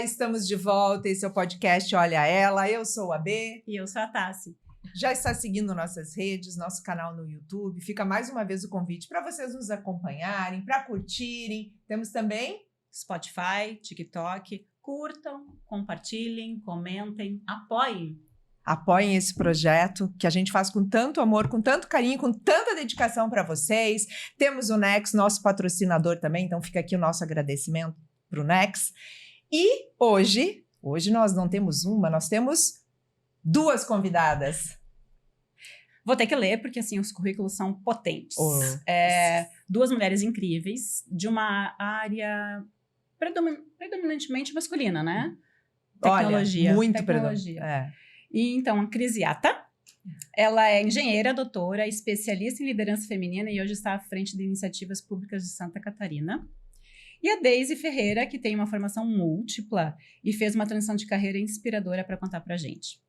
estamos de volta. Esse é o podcast Olha Ela. Eu sou a B. E eu sou a Tassi. Já está seguindo nossas redes, nosso canal no YouTube. Fica mais uma vez o convite para vocês nos acompanharem, para curtirem. Temos também Spotify, TikTok. Curtam, compartilhem, comentem, apoiem. Apoiem esse projeto que a gente faz com tanto amor, com tanto carinho, com tanta dedicação para vocês. Temos o Nex, nosso patrocinador também, então fica aqui o nosso agradecimento para o Nex. E hoje nós não temos uma, nós temos duas convidadas. Vou ter que ler, porque assim, os currículos são potentes. Duas mulheres incríveis, de uma área predominantemente masculina, né? Tecnologia. Olha, muito tecnologia. E então, a Crisiata, ela é engenheira, doutora, especialista em liderança feminina e hoje está à frente de iniciativas públicas de Santa Catarina. E a Deise Ferreira, que tem uma formação múltipla e fez uma transição de carreira inspiradora para contar pra gente.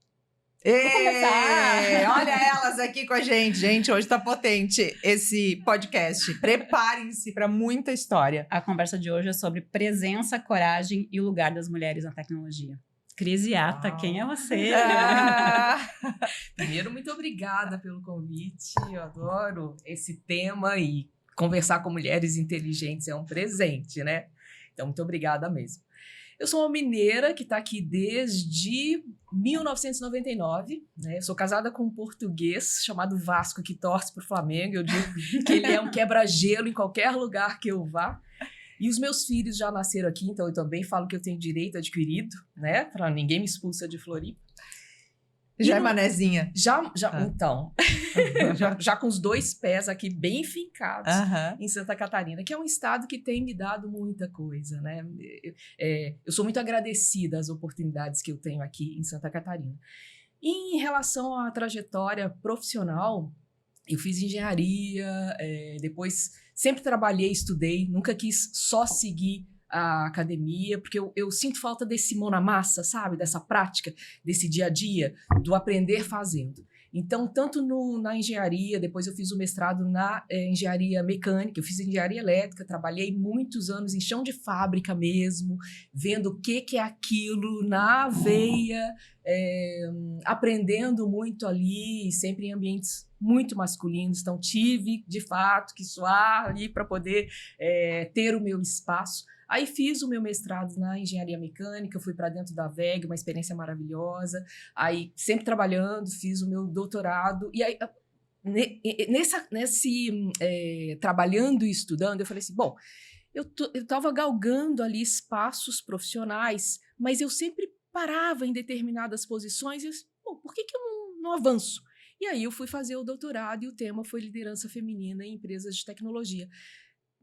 Vamos começar! Olha elas aqui com a gente. Gente, hoje tá potente esse podcast. Preparem-se para muita história. A conversa de hoje é sobre presença, coragem e o lugar das mulheres na tecnologia. Crisiata, quem é você? Primeiro, muito obrigada pelo convite. Eu adoro esse tema e conversar com mulheres inteligentes é um presente, né? Então, muito obrigada mesmo. Eu sou uma mineira que está aqui desde 1999, né? Eu sou casada com um português chamado Vasco, que torce para o Flamengo. Eu digo que ele é um quebra-gelo em qualquer lugar que eu vá. E os meus filhos já nasceram aqui, então eu também falo que eu tenho direito adquirido, né? Para ninguém me expulsa de Floripa. Já é manezinha? Então. já com os dois pés aqui bem fincados em Santa Catarina, que é um estado que tem me dado muita coisa, né? Eu sou muito agradecida às oportunidades que eu tenho aqui em Santa Catarina. E em relação à trajetória profissional, eu fiz engenharia, depois sempre trabalhei, estudei, nunca quis só seguir a academia, porque eu sinto falta desse mão na massa, sabe? Dessa prática, desse dia a dia, do aprender fazendo. Então, tanto na engenharia, depois eu fiz o mestrado na engenharia mecânica, eu fiz engenharia elétrica, trabalhei muitos anos em chão de fábrica mesmo, vendo o que é aquilo na veia, aprendendo muito ali, sempre em ambientes muito masculinos. Então, tive, de fato, que suar ali para poder ter o meu espaço. Aí fiz o meu mestrado na engenharia mecânica, fui para dentro da WEG, uma experiência maravilhosa. Aí, sempre trabalhando, fiz o meu doutorado. E aí, trabalhando e estudando, eu falei assim, bom, eu estava galgando ali espaços profissionais, mas eu sempre parava em determinadas posições e eu disse, bom, por que eu não avanço? E aí eu fui fazer o doutorado e o tema foi liderança feminina em empresas de tecnologia.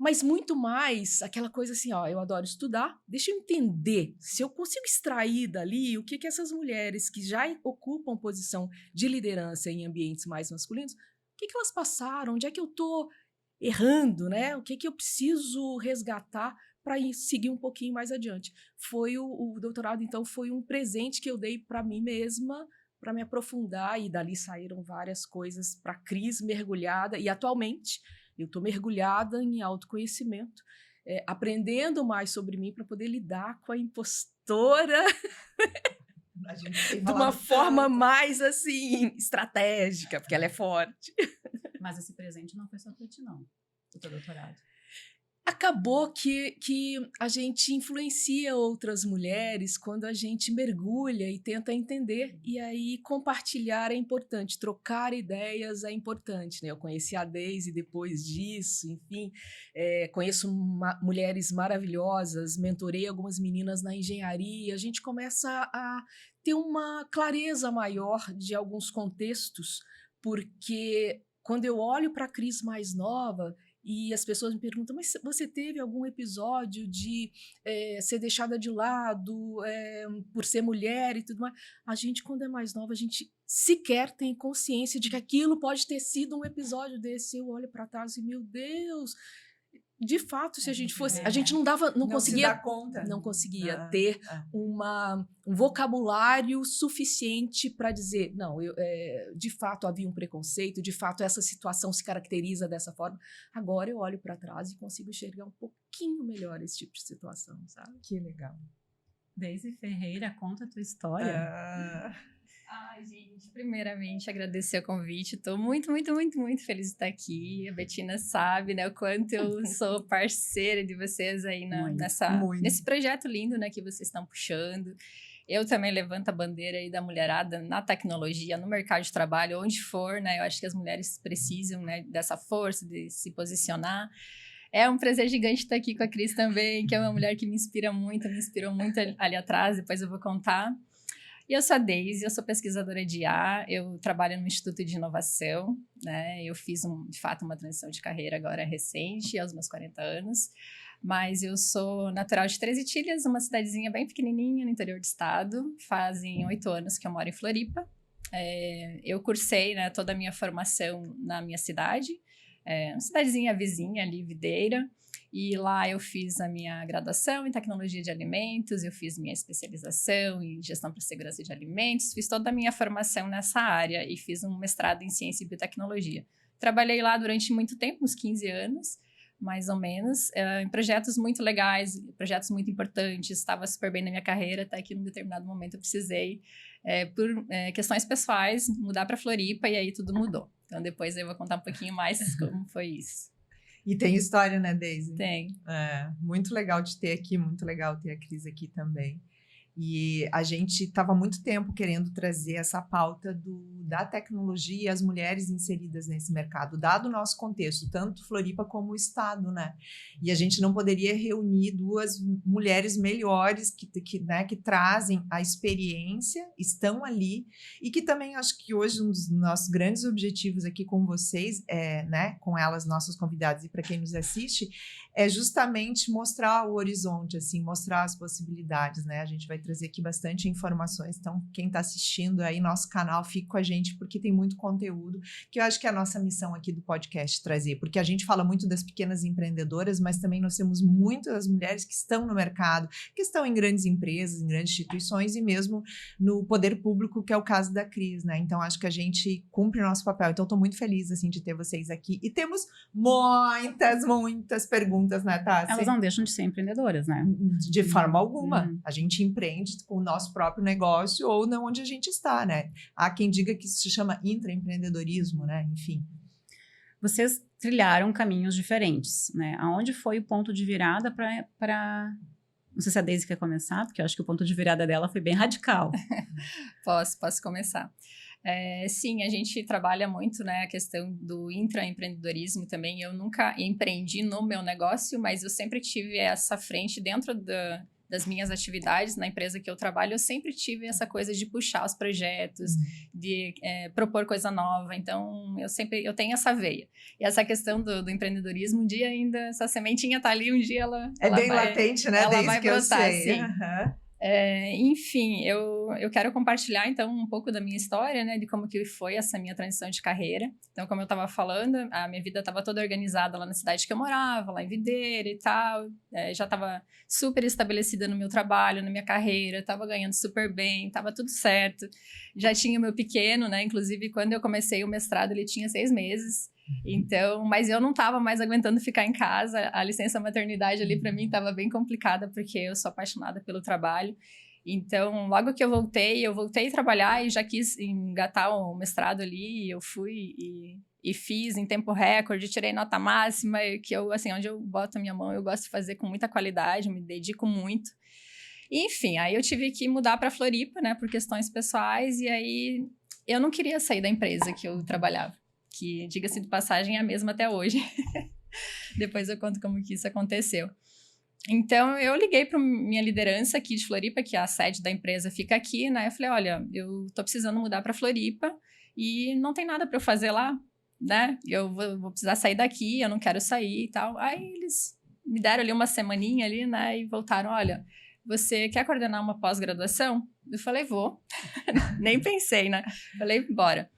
Mas muito mais aquela coisa assim, eu adoro estudar, deixa eu entender se eu consigo extrair dali o que essas mulheres que já ocupam posição de liderança em ambientes mais masculinos, o que elas passaram, onde é que eu estou errando, né? O que eu preciso resgatar para seguir um pouquinho mais adiante. O doutorado, então, foi um presente que eu dei para mim mesma, para me aprofundar, e dali saíram várias coisas para a Cris mergulhada, e atualmente eu estou mergulhada em autoconhecimento, aprendendo mais sobre mim para poder lidar com a impostora de uma forma mais, assim, estratégica, porque ela é forte. Mas esse presente não foi só para ti, não, o teu doutorado. Acabou que a gente influencia outras mulheres quando a gente mergulha e tenta entender. E aí compartilhar é importante, trocar ideias é importante, né? Eu conheci a Deise depois disso, enfim, conheço mulheres maravilhosas, mentorei algumas meninas na engenharia, a gente começa a ter uma clareza maior de alguns contextos, porque quando eu olho para a Cris mais nova, e as pessoas me perguntam, mas você teve algum episódio de ser deixada de lado por ser mulher e tudo mais? A gente, quando é mais nova, a gente sequer tem consciência de que aquilo pode ter sido um episódio desse. Eu olho para trás e, meu Deus, de fato, se a gente fosse, a gente não conseguia, se dá conta. Não conseguia ter um vocabulário suficiente para dizer, não, de fato havia um preconceito, de fato essa situação se caracteriza dessa forma. Agora eu olho para trás e consigo enxergar um pouquinho melhor esse tipo de situação, sabe? Que legal. Deise Ferreira, conta a tua história. Ai, gente, primeiramente agradecer o convite. Estou muito, muito, muito, muito feliz de estar aqui. A Bettina sabe, né, o quanto eu sou parceira de vocês aí nesse projeto lindo, né, que vocês estão puxando. Eu também levanto a bandeira aí da mulherada na tecnologia, no mercado de trabalho, onde for, né? Eu acho que as mulheres precisam, né, dessa força de se posicionar. É um prazer gigante estar aqui com a Cris também, que é uma mulher que me inspirou muito ali atrás, depois eu vou contar. E eu sou a Deise, eu sou pesquisadora de IA, eu trabalho no Instituto de Inovação, né? Eu fiz, de fato, uma transição de carreira agora recente, aos meus 40 anos, mas eu sou natural de Três Itilhas, uma cidadezinha bem pequenininha no interior do estado. Fazem 8 anos que eu moro em Floripa. Eu cursei, né, toda a minha formação na minha cidade, uma cidadezinha vizinha ali, Videira. E lá eu fiz a minha graduação em tecnologia de alimentos, eu fiz minha especialização em gestão para segurança de alimentos, fiz toda a minha formação nessa área e fiz um mestrado em ciência e biotecnologia. Trabalhei lá durante muito tempo, uns 15 anos, mais ou menos, em projetos muito legais, projetos muito importantes, estava super bem na minha carreira, até que num determinado momento eu precisei, por questões pessoais, mudar para Floripa e aí tudo mudou. Então depois eu vou contar um pouquinho mais como foi isso. E tem história, né, Deise? Tem. Muito legal de ter aqui, muito legal ter a Cris aqui também. E a gente estava há muito tempo querendo trazer essa pauta da tecnologia e as mulheres inseridas nesse mercado, dado o nosso contexto, tanto Floripa como o estado, né? E a gente não poderia reunir duas mulheres melhores que trazem a experiência, estão ali, e que também acho que hoje um dos nossos grandes objetivos aqui com vocês, né, com elas, nossas convidadas, e para quem nos assiste, é justamente mostrar o horizonte, assim, mostrar as possibilidades, né? A gente vai trazer aqui bastante informações, então quem está assistindo aí nosso canal, fique com a gente, porque tem muito conteúdo, que eu acho que é a nossa missão aqui do podcast trazer, porque a gente fala muito das pequenas empreendedoras, mas também nós temos muitas mulheres que estão no mercado, que estão em grandes empresas, em grandes instituições e mesmo no poder público, que é o caso da Cris, né? Então acho que a gente cumpre o nosso papel, então estou muito feliz, assim, de ter vocês aqui, e temos muitas perguntas, né, Tassi? Elas não deixam de ser empreendedoras, né? De forma alguma. A gente empreende com o nosso próprio negócio ou não onde a gente está, né? Há quem diga que isso se chama intraempreendedorismo, né? Enfim. Vocês trilharam caminhos diferentes, né? Aonde foi o ponto de virada para... Não sei se a Deise quer começar, porque eu acho que o ponto de virada dela foi bem radical. Posso começar. Sim, a gente trabalha muito, né, a questão do intraempreendedorismo também. Eu nunca empreendi no meu negócio, mas eu sempre tive essa frente dentro das minhas atividades na empresa que eu trabalho. Eu sempre tive essa coisa de puxar os projetos, de propor coisa nova. Então, eu tenho essa veia. E essa questão do empreendedorismo, um dia ainda, essa sementinha tá ali, um dia ela bem latente, né? Ela Desde vai que brotar, eu sei. sim. Enfim, eu quero compartilhar, então, um pouco da minha história, né, de como que foi essa minha transição de carreira. Então, como eu estava falando, a minha vida estava toda organizada lá na cidade que eu morava, lá em Videira e tal. Já estava super estabelecida no meu trabalho, na minha carreira, estava ganhando super bem, estava tudo certo. Já tinha o meu pequeno, né, inclusive, quando eu comecei o mestrado, ele tinha 6 meses. Então, mas eu não estava mais aguentando ficar em casa. A licença maternidade ali para mim estava bem complicada, porque eu sou apaixonada pelo trabalho. Então, logo que eu voltei a trabalhar e já quis engatar o mestrado ali. Eu fui e fiz em tempo recorde, tirei nota máxima, que eu, assim, onde eu boto a minha mão, eu gosto de fazer com muita qualidade, me dedico muito. Enfim, aí eu tive que mudar para Floripa, né, por questões pessoais, e aí eu não queria sair da empresa que eu trabalhava, que, diga-se de passagem, é a mesma até hoje. Depois eu conto como que isso aconteceu. Então, eu liguei para minha liderança aqui de Floripa, que a sede da empresa fica aqui, né? Eu falei, olha, eu tô precisando mudar para Floripa e não tem nada para eu fazer lá, né? Eu vou precisar sair daqui, eu não quero sair e tal. Aí eles me deram ali uma semaninha ali, né? E voltaram, olha, você quer coordenar uma pós-graduação? Eu falei, vou. Nem pensei, né? Falei, bora.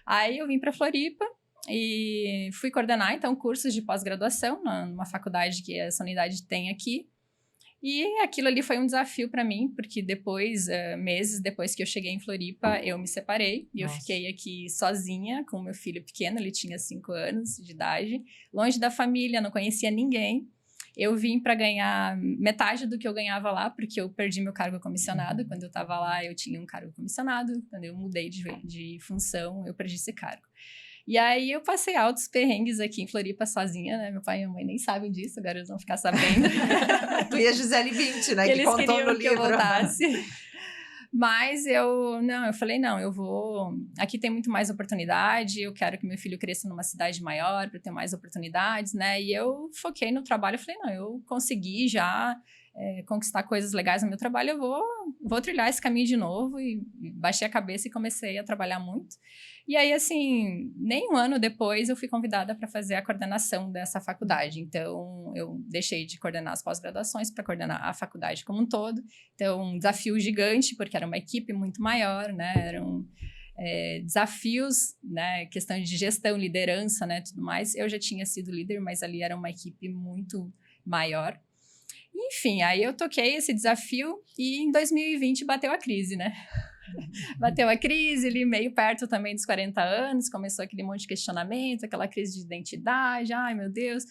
Aí eu vim para Floripa e fui coordenar, então, cursos de pós-graduação numa faculdade que essa unidade tem aqui. E aquilo ali foi um desafio para mim, porque depois, meses depois que eu cheguei em Floripa, eu me separei. E eu fiquei aqui sozinha com o meu filho pequeno, ele tinha 5 anos de idade, longe da família, não conhecia ninguém. eu vim para ganhar metade do que eu ganhava lá, porque eu perdi meu cargo comissionado. Quando eu estava lá, eu tinha um cargo comissionado. Quando eu mudei de função, eu perdi esse cargo. E aí eu passei altos perrengues aqui em Floripa sozinha, né? Meu pai e minha mãe nem sabem disso, agora eles vão ficar sabendo. Tu e a Gisele Bündchen, né? Eles que contou queriam no que eu livro. voltasse. Mas eu falei, não, eu vou... Aqui tem muito mais oportunidade, eu quero que meu filho cresça numa cidade maior para ter mais oportunidades, né? E eu foquei no trabalho, eu falei, não, eu consegui já conquistar coisas legais no meu trabalho, eu vou trilhar esse caminho de novo. E baixei a cabeça e comecei a trabalhar muito. E aí, assim, nem um ano depois eu fui convidada para fazer a coordenação dessa faculdade. Então, eu deixei de coordenar as pós-graduações para coordenar a faculdade como um todo. Então, um desafio gigante, porque era uma equipe muito maior, né? Eram desafios, né? Questão de gestão, liderança, né? Tudo mais. Eu já tinha sido líder, mas ali era uma equipe muito maior. Enfim, aí eu toquei esse desafio e em 2020 bateu a crise, né? Bateu a crise ali meio perto também dos 40 anos, começou aquele monte de questionamento, aquela crise de identidade, ai meu Deus,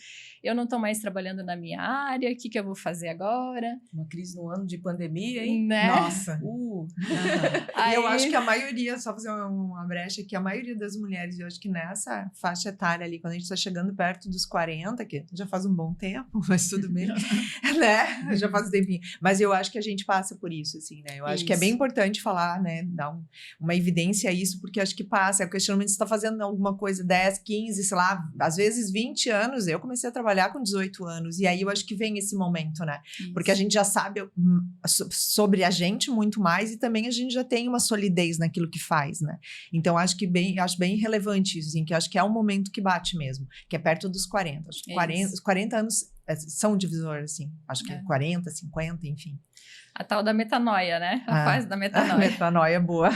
eu não tô mais trabalhando na minha área, o que eu vou fazer agora? Uma crise no ano de pandemia, hein? Né? Nossa. Aí... E eu acho que a maioria, só fazer uma brecha, que a maioria das mulheres, eu acho que nessa faixa etária ali, quando a gente tá chegando perto dos 40, que já faz um bom tempo, mas tudo bem, né? Já faz um tempinho. Mas eu acho que a gente passa por isso, assim, né? Eu acho que é bem importante falar, né? Dar uma evidência a isso, porque acho que passa. É o questionamento se você tá fazendo alguma coisa 10, 15, sei lá, às vezes 20 anos. Eu comecei a trabalhar com 18 anos, e aí eu acho que vem esse momento, né? Isso. Porque a gente já sabe sobre a gente muito mais e também a gente já tem uma solidez naquilo que faz, né? Então acho bem relevante isso, assim, que acho que é um momento que bate mesmo, que é perto dos 40. Acho que 40 anos são divisor, assim. Acho que 40, 50, enfim. A tal da metanoia, né? A fase da metanoia. A metanoia é boa.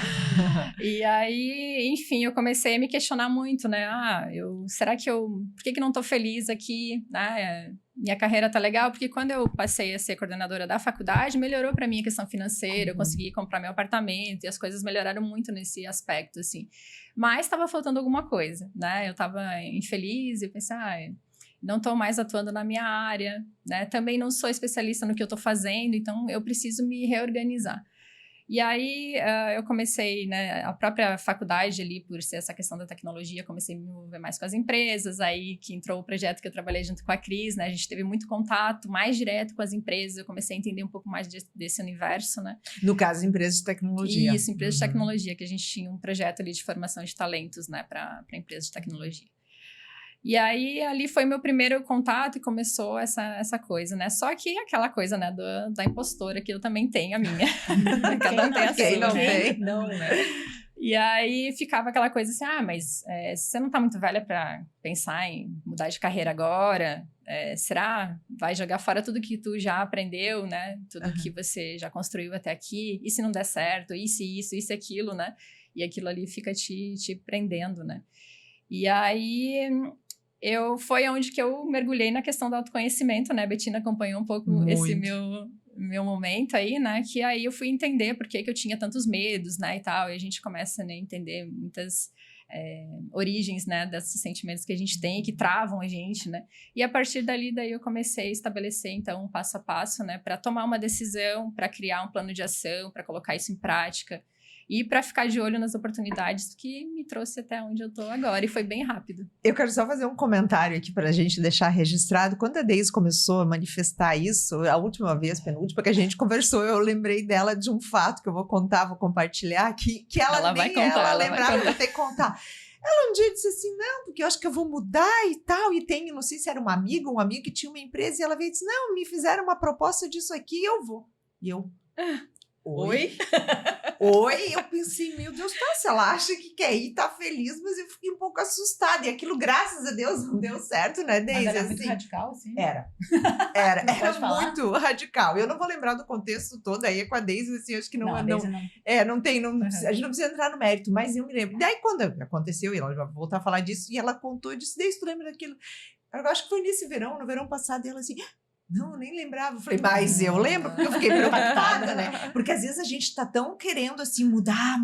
E aí, enfim, eu comecei a me questionar muito, né? Por que não tô feliz aqui, né? Minha carreira tá legal, porque quando eu passei a ser coordenadora da faculdade, melhorou para mim a questão financeira, eu consegui comprar meu apartamento e as coisas melhoraram muito nesse aspecto, assim. Mas estava faltando alguma coisa, né? Eu tava infeliz e pensei, não estou mais atuando na minha área, né? Também não sou especialista no que eu estou fazendo, então eu preciso me reorganizar. E aí eu comecei, né, a própria faculdade ali, por ser essa questão da tecnologia, comecei a me envolver mais com as empresas, aí que entrou o projeto que eu trabalhei junto com a Cris, né? A gente teve muito contato mais direto com as empresas, eu comecei a entender um pouco mais desse universo, né? No caso, empresas de tecnologia. Isso, empresas de tecnologia, que a gente tinha um projeto ali de formação de talentos, né, para empresas de tecnologia. E aí, ali foi meu primeiro contato e começou essa coisa, né? Só que aquela coisa, né, da impostora, que eu também tenho, a minha. Cada um tem a sua. Quem não né? tem? Não, né? E aí, ficava aquela coisa assim, mas você não tá muito velha para pensar em mudar de carreira agora? Será? Vai jogar fora tudo que tu já aprendeu, né? Tudo que você já construiu até aqui? E se não der certo? E se isso, aquilo, né? E aquilo ali fica te prendendo, né? E aí... foi onde que eu mergulhei na questão do autoconhecimento, né? A Betina acompanhou um pouco esse meu momento aí, né? Que aí eu fui entender por que eu tinha tantos medos, né? E tal. E a gente começa, né, a entender muitas origens, né? Desses sentimentos que a gente tem, que travam a gente, né? E a partir daí eu comecei a estabelecer, então, um passo a passo, né? Para tomar uma decisão, para criar um plano de ação, para colocar isso em prática. E para ficar de olho nas oportunidades que me trouxe até onde eu estou agora. E foi bem rápido. Eu quero só fazer um comentário aqui para a gente deixar registrado. Quando a Deise começou a manifestar isso, a última vez, penúltima, que a gente conversou, eu lembrei dela de um fato que eu vou contar, vou compartilhar, que ela nem vai contar, ela lembrava de eu ter que contar. Ela um dia disse assim, não, porque eu acho que eu vou mudar e tal, e tem, não sei se era um amigo que tinha uma empresa, e ela veio e disse, não, me fizeram uma proposta disso aqui, eu vou. E eu... Oi? Oi? Eu pensei, meu Deus, se ela acha que quer ir, tá feliz, mas eu fiquei um pouco assustada. E aquilo, graças a Deus, não deu certo, né, Deise? Mas era assim, muito radical, assim? Era muito radical. Eu não vou lembrar do contexto todo, aí é com a Deise, assim, acho que não. A Deise não. A gente não precisa entrar no mérito, mas eu me lembro. Daí, quando aconteceu, e ela vai voltar a falar disso, e ela contou, eu disse, Deise, tu lembra daquilo? Eu acho que foi nesse verão, no verão passado, e ela assim... Não, eu nem lembrava. Eu falei, mas eu lembro, porque eu fiquei impactada, né? Porque às vezes a gente tá tão querendo, assim, mudar,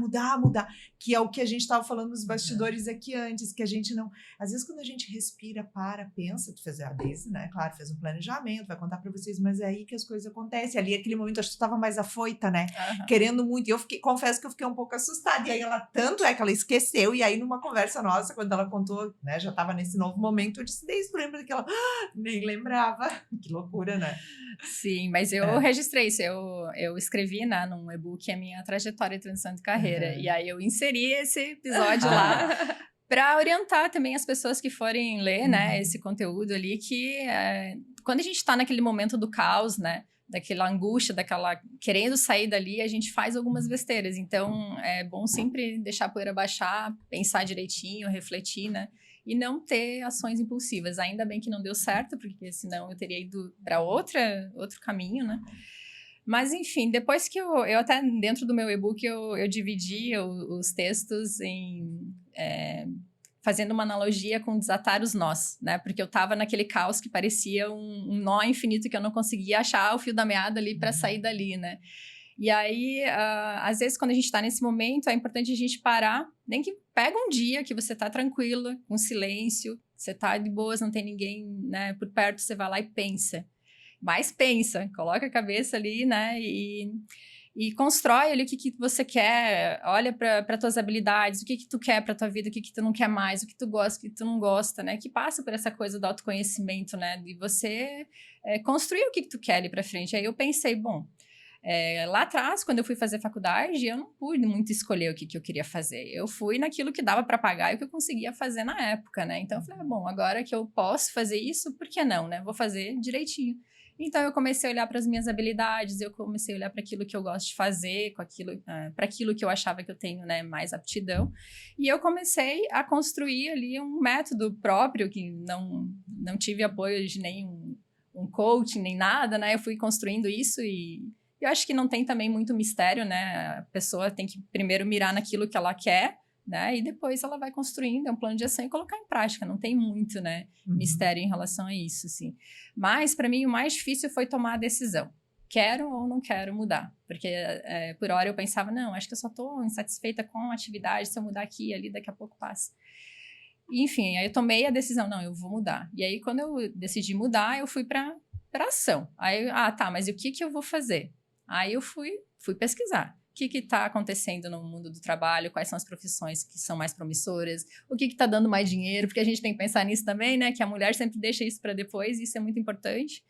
que é o que a gente tava falando nos bastidores aqui antes, que a gente não... Às vezes quando a gente respira, pensa, tu fez a Daisy, né? Claro, fez um planejamento, vai contar pra vocês, mas é aí que as coisas acontecem. Ali, aquele momento, acho que tu tava mais afoita, né? Querendo muito. E confesso que eu fiquei um pouco assustada. E aí tanto é que ela esqueceu, e aí numa conversa nossa, quando ela contou, né? Já tava nesse novo momento, eu disse, Daisy, tu lembra daquela... nem lembrava. Que loucura, né? Sim, mas eu registrei isso. Eu escrevi, né, num e-book a minha trajetória de transição de carreira. E aí eu inseri esse episódio lá para orientar também as pessoas que forem ler, né, esse conteúdo ali, que quando a gente está naquele momento do caos, né, daquela angústia, daquela querendo sair dali, a gente faz algumas besteiras. Então, é bom sempre deixar a poeira baixar, pensar direitinho, refletir, né? E não ter ações impulsivas. Ainda bem que não deu certo, porque senão eu teria ido para outro caminho, né? Mas, enfim, depois que eu até dentro do meu e-book, eu dividi os textos fazendo uma analogia com desatar os nós, né? Porque eu tava naquele caos que parecia um nó infinito que eu não conseguia achar o fio da meada ali para sair dali, né? E aí, às vezes, quando a gente está nesse momento, é importante a gente parar, nem que pega um dia que você tá tranquila, com silêncio, você tá de boas, não tem ninguém, né, por perto, você vai lá e pensa. Mas pensa, coloca a cabeça ali, né, e constrói ali o que você quer, olha para tuas habilidades, o que tu quer para tua vida, o que tu não quer mais, o que tu gosta, o que tu não gosta, né, que passa por essa coisa do autoconhecimento, né, de você construir o que tu quer ali para frente. Aí eu pensei, bom... lá atrás, quando eu fui fazer faculdade, eu não pude muito escolher o que eu queria fazer. Eu fui naquilo que dava para pagar e o que eu conseguia fazer na época, né? Então, eu falei, bom, agora que eu posso fazer isso, por que não, né? Vou fazer direitinho. Então, eu comecei a olhar para as minhas habilidades, eu comecei a olhar para aquilo que eu gosto de fazer, para aquilo que eu achava que eu tenho, né, mais aptidão. E eu comecei a construir ali um método próprio, que não tive apoio de nenhum coaching, nem nada, né? Eu fui construindo isso e... Eu acho que não tem também muito mistério, né? A pessoa tem que primeiro mirar naquilo que ela quer, né? E depois ela vai construindo um plano de ação e colocar em prática. Não tem muito, né, mistério em relação a isso, assim. Mas, para mim, o mais difícil foi tomar a decisão. Quero ou não quero mudar? Porque, por hora, eu pensava, não, acho que eu só estou insatisfeita com a atividade. Se eu mudar aqui e ali, daqui a pouco passa. Enfim, aí eu tomei a decisão, não, eu vou mudar. E aí, quando eu decidi mudar, eu fui para ação. Aí, tá, mas o que eu vou fazer? Aí eu fui pesquisar. O que está acontecendo no mundo do trabalho? Quais são as profissões que são mais promissoras? O que está dando mais dinheiro? Porque a gente tem que pensar nisso também, né? Que a mulher sempre deixa isso para depois, e isso é muito importante.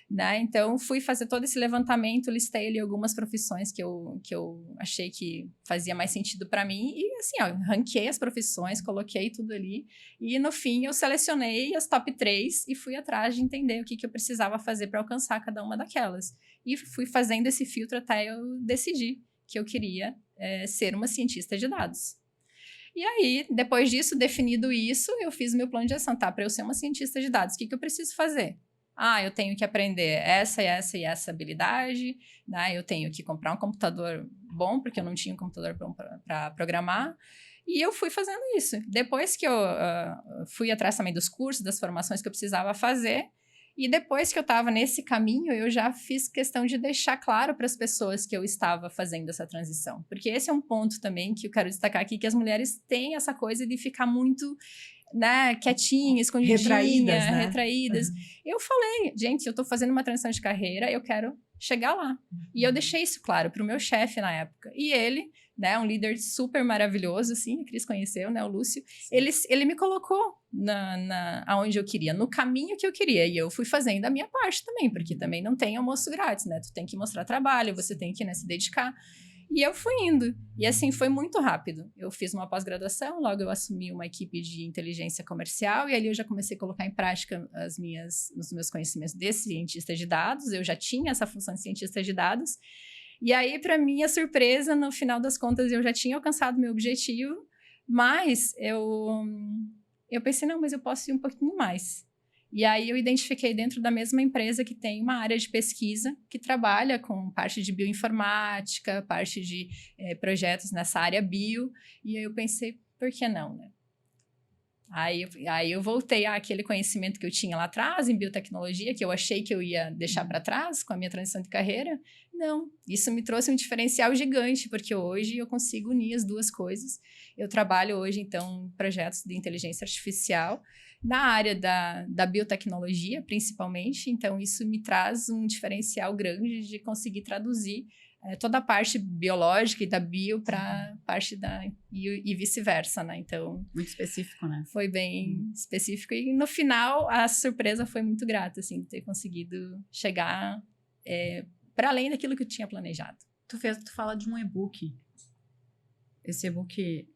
Né? Então, fui fazer todo esse levantamento, listei ali algumas profissões que eu achei que fazia mais sentido para mim. E assim, ó, ranquei as profissões, coloquei tudo ali. E no fim, eu selecionei as top 3 e fui atrás de entender o que eu precisava fazer para alcançar cada uma daquelas. E fui fazendo esse filtro até eu decidir que eu queria ser uma cientista de dados. E aí, depois disso, definido isso, eu fiz o meu plano de ação. Tá, para eu ser uma cientista de dados, o que eu preciso fazer? Eu tenho que aprender essa e essa habilidade, né? Eu tenho que comprar um computador bom, porque eu não tinha um computador bom para programar. E eu fui fazendo isso. Depois que eu fui atrás também dos cursos, das formações que eu precisava fazer, e depois que eu estava nesse caminho, eu já fiz questão de deixar claro para as pessoas que eu estava fazendo essa transição. Porque esse é um ponto também que eu quero destacar aqui, que as mulheres têm essa coisa de ficar muito, né, quietinha, escondidinha, retraídas. Eu falei, gente, eu tô fazendo uma transição de carreira, eu quero chegar lá. E eu deixei isso claro pro meu chefe na época. E ele, né, um líder super maravilhoso, assim, a Cris conheceu, né, o Lúcio, ele me colocou aonde eu queria, no caminho que eu queria. E eu fui fazendo a minha parte também, porque também não tem almoço grátis, né? Tu tem que mostrar trabalho, você tem que, né, se dedicar. E eu fui indo. E assim, foi muito rápido. Eu fiz uma pós-graduação, logo eu assumi uma equipe de inteligência comercial, e ali eu já comecei a colocar em prática os meus conhecimentos de cientista de dados. Eu já tinha essa função de cientista de dados. E aí, para minha surpresa, no final das contas, eu já tinha alcançado meu objetivo, mas eu pensei, não, mas eu posso ir um pouquinho mais. E aí eu identifiquei dentro da mesma empresa que tem uma área de pesquisa que trabalha com parte de bioinformática, parte de projetos nessa área bio. E aí eu pensei, por que não, né? Aí eu voltei àquele conhecimento que eu tinha lá atrás, em biotecnologia, que eu achei que eu ia deixar para trás com a minha transição de carreira. Não, isso me trouxe um diferencial gigante, porque hoje eu consigo unir as duas coisas. Eu trabalho hoje, então, em projetos de inteligência artificial, na área da biotecnologia, principalmente. Então, isso me traz um diferencial grande de conseguir traduzir toda a parte biológica e da bio para parte e vice-versa, né? Então, muito específico, né? Foi bem específico e no final a surpresa foi muito grata, assim, de ter conseguido chegar para além daquilo que eu tinha planejado. Tu fala de um e-book. Esse e-book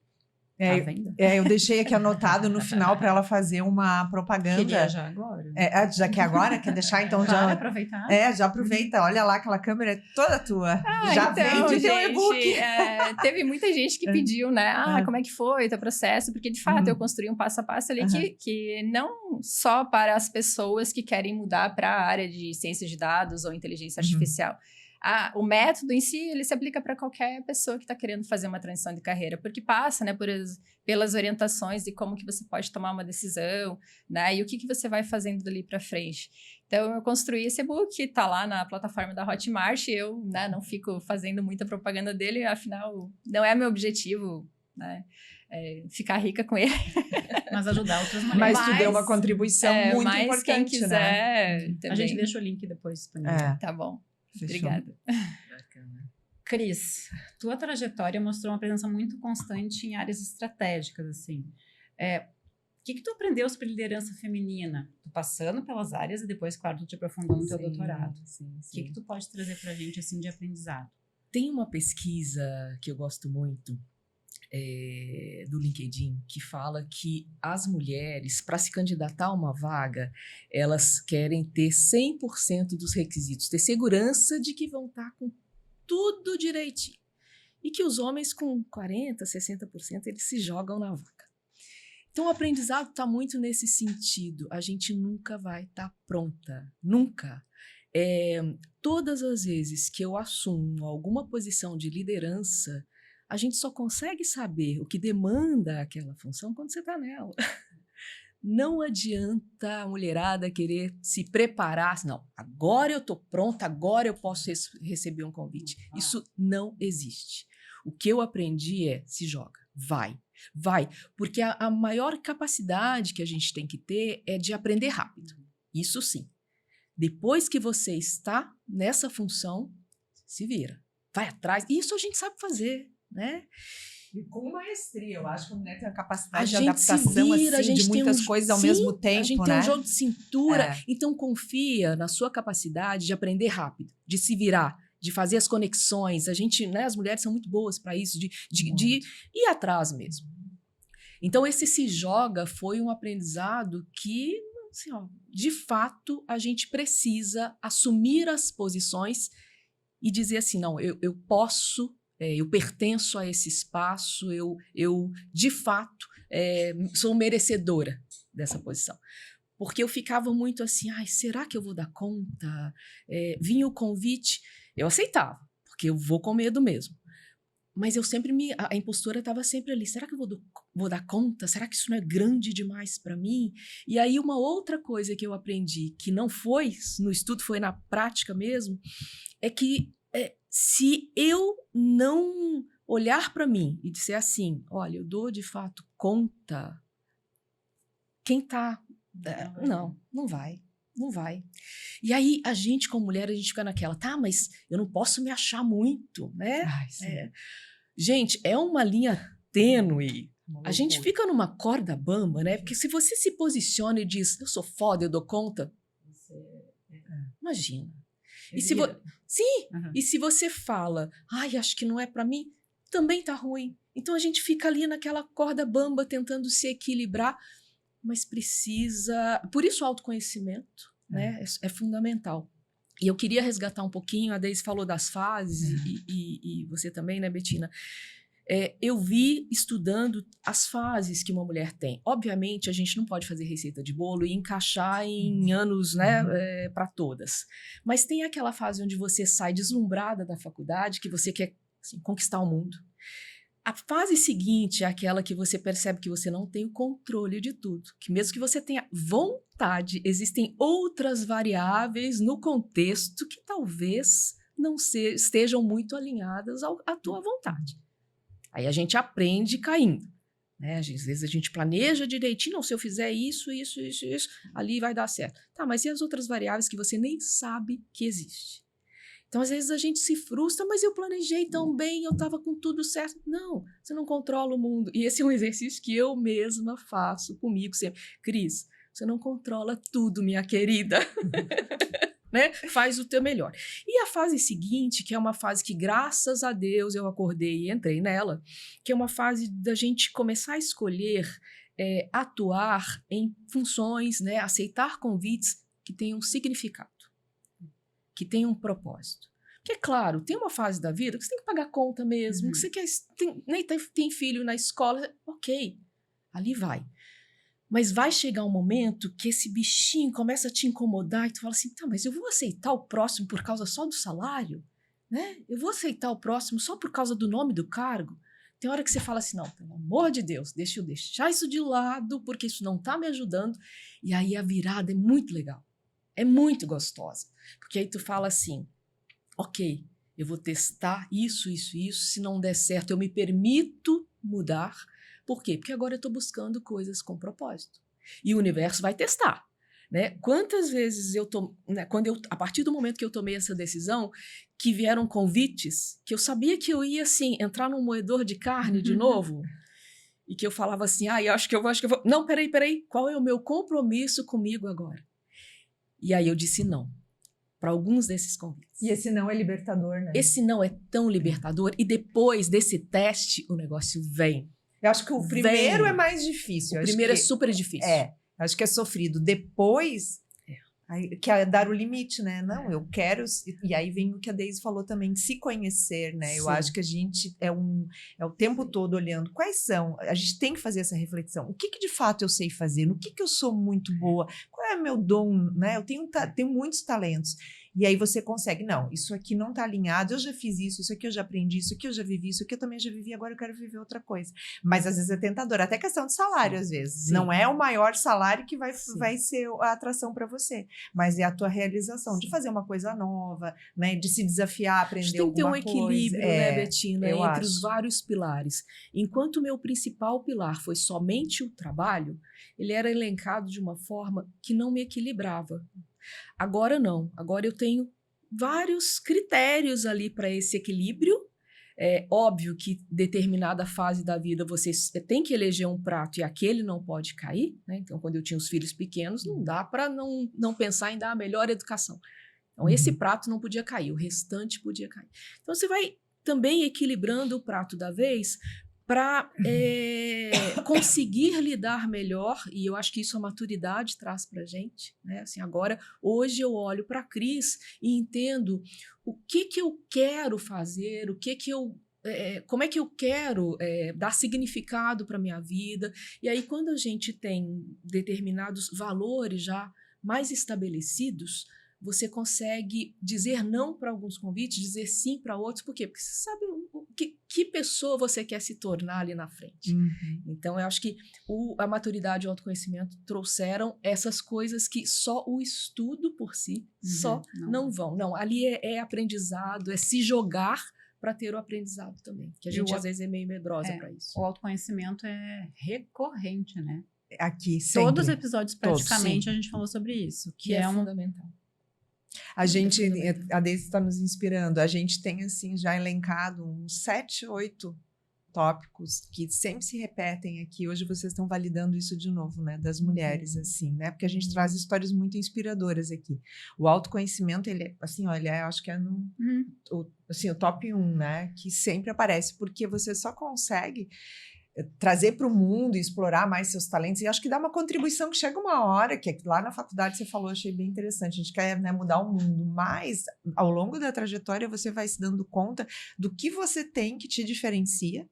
tá à venda? Eu deixei aqui anotado no final para ela fazer uma propaganda. Queria já agora. Já que agora quer deixar, então Claro, já aproveitar. já aproveita. Olha lá, aquela câmera é toda tua. Já então, vende teu e-book. Teve muita gente que pediu, né? Como é que foi o teu processo? Porque, de fato, eu construí um passo a passo ali que não só para as pessoas que querem mudar para a área de ciência de dados ou inteligência artificial. O método em si, ele se aplica para qualquer pessoa que está querendo fazer uma transição de carreira, porque passa, né, pelas orientações de como que você pode tomar uma decisão, né, e o que você vai fazendo dali para frente. Então, eu construí esse e-book, está lá na plataforma da Hotmart, eu, né, não fico fazendo muita propaganda dele, afinal, não é meu objetivo, né, ficar rica com ele. Mas ajudar outras mulheres. Mas tu deu uma contribuição muito mas importante, quem quiser, né? também. A gente deixa o link depois disponível. Tá bom. Fechou. Obrigada. Bacana. Cris, tua trajetória mostrou uma presença muito constante em áreas estratégicas, assim. O que tu aprendeu sobre liderança feminina? Tu passando pelas áreas e depois, claro, tu te aprofundando no teu doutorado. O que tu pode trazer pra gente, assim, de aprendizado? Tem uma pesquisa que eu gosto muito do LinkedIn que fala que as mulheres, para se candidatar a uma vaga, elas querem ter 100% dos requisitos, ter segurança de que vão estar com tudo direitinho. E que os homens com 40%, 60%, eles se jogam na vaga. Então, o aprendizado está muito nesse sentido. A gente nunca vai estar pronta. Nunca. Todas as vezes que eu assumo alguma posição de liderança, a gente só consegue saber o que demanda aquela função quando você está nela. Não adianta a mulherada querer se preparar. Não, agora eu estou pronta, agora eu posso receber um convite. Isso não existe. O que eu aprendi se joga, vai. Porque a maior capacidade que a gente tem que ter é de aprender rápido. Isso sim. Depois que você está nessa função, se vira, vai atrás. Isso a gente sabe fazer, né? E com maestria, eu acho que a mulher tem a capacidade de gente adaptação vira, assim, de muitas coisas ao mesmo tempo, a gente né? tem um jogo de cintura, então confia na sua capacidade de aprender rápido, de se virar, de fazer as conexões. A gente, né, as mulheres são muito boas para isso, de ir atrás mesmo. Então, esse se joga foi um aprendizado que, assim, de fato, a gente precisa assumir as posições e dizer assim, não, eu posso, eu pertenço a esse espaço, eu de fato, sou merecedora dessa posição. Porque eu ficava muito assim, será que eu vou dar conta? Vinha o convite, eu aceitava, porque eu vou com medo mesmo. Mas eu sempre a impostora estava sempre ali. Será que eu vou dar conta? Será que isso não é grande demais para mim? E aí uma outra coisa que eu aprendi, que não foi no estudo, foi na prática mesmo, é que se eu não olhar para mim e dizer assim, olha, eu dou de fato conta, quem tá... Não vai. Não vai. E aí, a gente, como mulher, a gente fica naquela, mas eu não posso me achar muito, né? Gente, é uma linha tênue. A gente fica numa corda bamba, né? Porque se você se posiciona e diz, eu sou foda, eu dou conta, imagina. E se Sim, e se você fala, acho que não é pra mim, também tá ruim. Então, a gente fica ali naquela corda bamba, tentando se equilibrar, mas precisa... Por isso o autoconhecimento, né, é fundamental. E eu queria resgatar um pouquinho, a Deise falou das fases, e você também, né, Betina? Eu vi estudando as fases que uma mulher tem. Obviamente, a gente não pode fazer receita de bolo e encaixar em anos, né, para todas. Mas tem aquela fase onde você sai deslumbrada da faculdade, que você quer assim, conquistar o mundo. A fase seguinte é aquela que você percebe que você não tem o controle de tudo, que mesmo que você tenha vontade, existem outras variáveis no contexto que talvez não estejam muito alinhadas à tua vontade. Aí a gente aprende caindo, né? Às vezes a gente planeja direitinho, não, se eu fizer isso, ali vai dar certo. Tá, mas e as outras variáveis que você nem sabe que existem? Então, às vezes, a gente se frustra, mas eu planejei tão bem, eu estava com tudo certo. Não, você não controla o mundo. E esse é um exercício que eu mesma faço comigo sempre. Cris, você não controla tudo, minha querida. Né? Faz o teu melhor. E a fase seguinte, que é uma fase que, graças a Deus, eu acordei e entrei nela, que é uma fase da gente começar a escolher, atuar em funções, né? Aceitar convites que tenham significado, que tem um propósito. Porque, claro, tem uma fase da vida que você tem que pagar conta mesmo, que você quer, tem filho na escola, ok, ali vai. Mas vai chegar um momento que esse bichinho começa a te incomodar e tu fala assim, tá, mas eu vou aceitar o próximo por causa só do salário? Né? Eu vou aceitar o próximo só por causa do nome do cargo? Tem hora que você fala assim, não, pelo amor de Deus, deixa eu deixar isso de lado, porque isso não tá me ajudando. E aí a virada é muito legal. É muito gostosa, porque aí tu fala assim, ok, eu vou testar isso, se não der certo eu me permito mudar. Por quê? Porque agora eu estou buscando coisas com propósito. E o universo vai testar, né? Quantas vezes né, a partir do momento que eu tomei essa decisão, que vieram convites, que eu sabia que eu ia, assim, entrar num moedor de carne de novo, e que eu falava assim, eu acho que eu vou... Não, peraí, qual é o meu compromisso comigo agora? E aí eu disse não para alguns desses convites. E esse não é libertador, né? Esse não é tão libertador. E depois desse teste, o negócio vem. Eu acho que o primeiro é mais difícil. O primeiro é super difícil. Acho que é sofrido. Depois, que é dar o limite, né? Não, eu quero... E aí vem o que a Deise falou também, de se conhecer, né? Sim. Eu acho que a gente é o tempo todo olhando quais são... A gente tem que fazer essa reflexão. O que de fato eu sei fazer? No que eu sou muito boa? Qual é o meu dom, né? Eu tenho muitos talentos. E aí você consegue, não, isso aqui não está alinhado, eu já fiz isso aqui eu já aprendi, isso aqui eu já vivi, isso aqui eu também já vivi, agora eu quero viver outra coisa. Mas às vezes é tentador, até questão de salário, às vezes. Sim. Não é o maior salário que vai ser a atração para você, mas é a tua realização de fazer uma coisa nova, né, de se desafiar, aprender alguma coisa. Tem que ter um equilíbrio, né, Betina, entre os vários pilares. Enquanto o meu principal pilar foi somente o trabalho, ele era elencado de uma forma que não me equilibrava. Agora não, agora eu tenho vários critérios ali para esse equilíbrio. É óbvio que determinada fase da vida você tem que eleger um prato e aquele não pode cair, né? Então, quando eu tinha os filhos pequenos, não dá para não pensar em dar a melhor educação. Então, esse prato não podia cair, o restante podia cair. Então, você vai também equilibrando o prato da vez para conseguir lidar melhor, e eu acho que isso a maturidade traz para a gente, né? Assim, agora, hoje eu olho para a Cris e entendo o que eu quero fazer, como é que eu quero dar significado para a minha vida. E aí, quando a gente tem determinados valores já mais estabelecidos, você consegue dizer não para alguns convites, dizer sim para outros. Por quê? Porque você sabe que pessoa você quer se tornar ali na frente. Então, eu acho que a maturidade e o autoconhecimento trouxeram essas coisas que só o estudo por si não vão. Não, ali é aprendizado, é se jogar para ter o aprendizado também. Que a gente, às vezes, é meio medrosa para isso. O autoconhecimento é recorrente, né? Aqui, sempre. Todos os episódios, praticamente, a gente falou sobre isso. Que é fundamental. A Deise está nos inspirando. A gente tem, assim, já elencado uns 7, 8 tópicos que sempre se repetem aqui. Hoje vocês estão validando isso de novo, né? Das mulheres, assim, né? Porque a gente traz histórias muito inspiradoras aqui. O autoconhecimento, ele, assim, olha, acho que é o top 1, né? Que sempre aparece, porque você só consegue trazer para o mundo e explorar mais seus talentos, e acho que dá uma contribuição que chega uma hora, que lá na faculdade você falou, achei bem interessante, a gente quer, né, mudar o mundo, mas ao longo da trajetória você vai se dando conta do que você tem que te diferencia,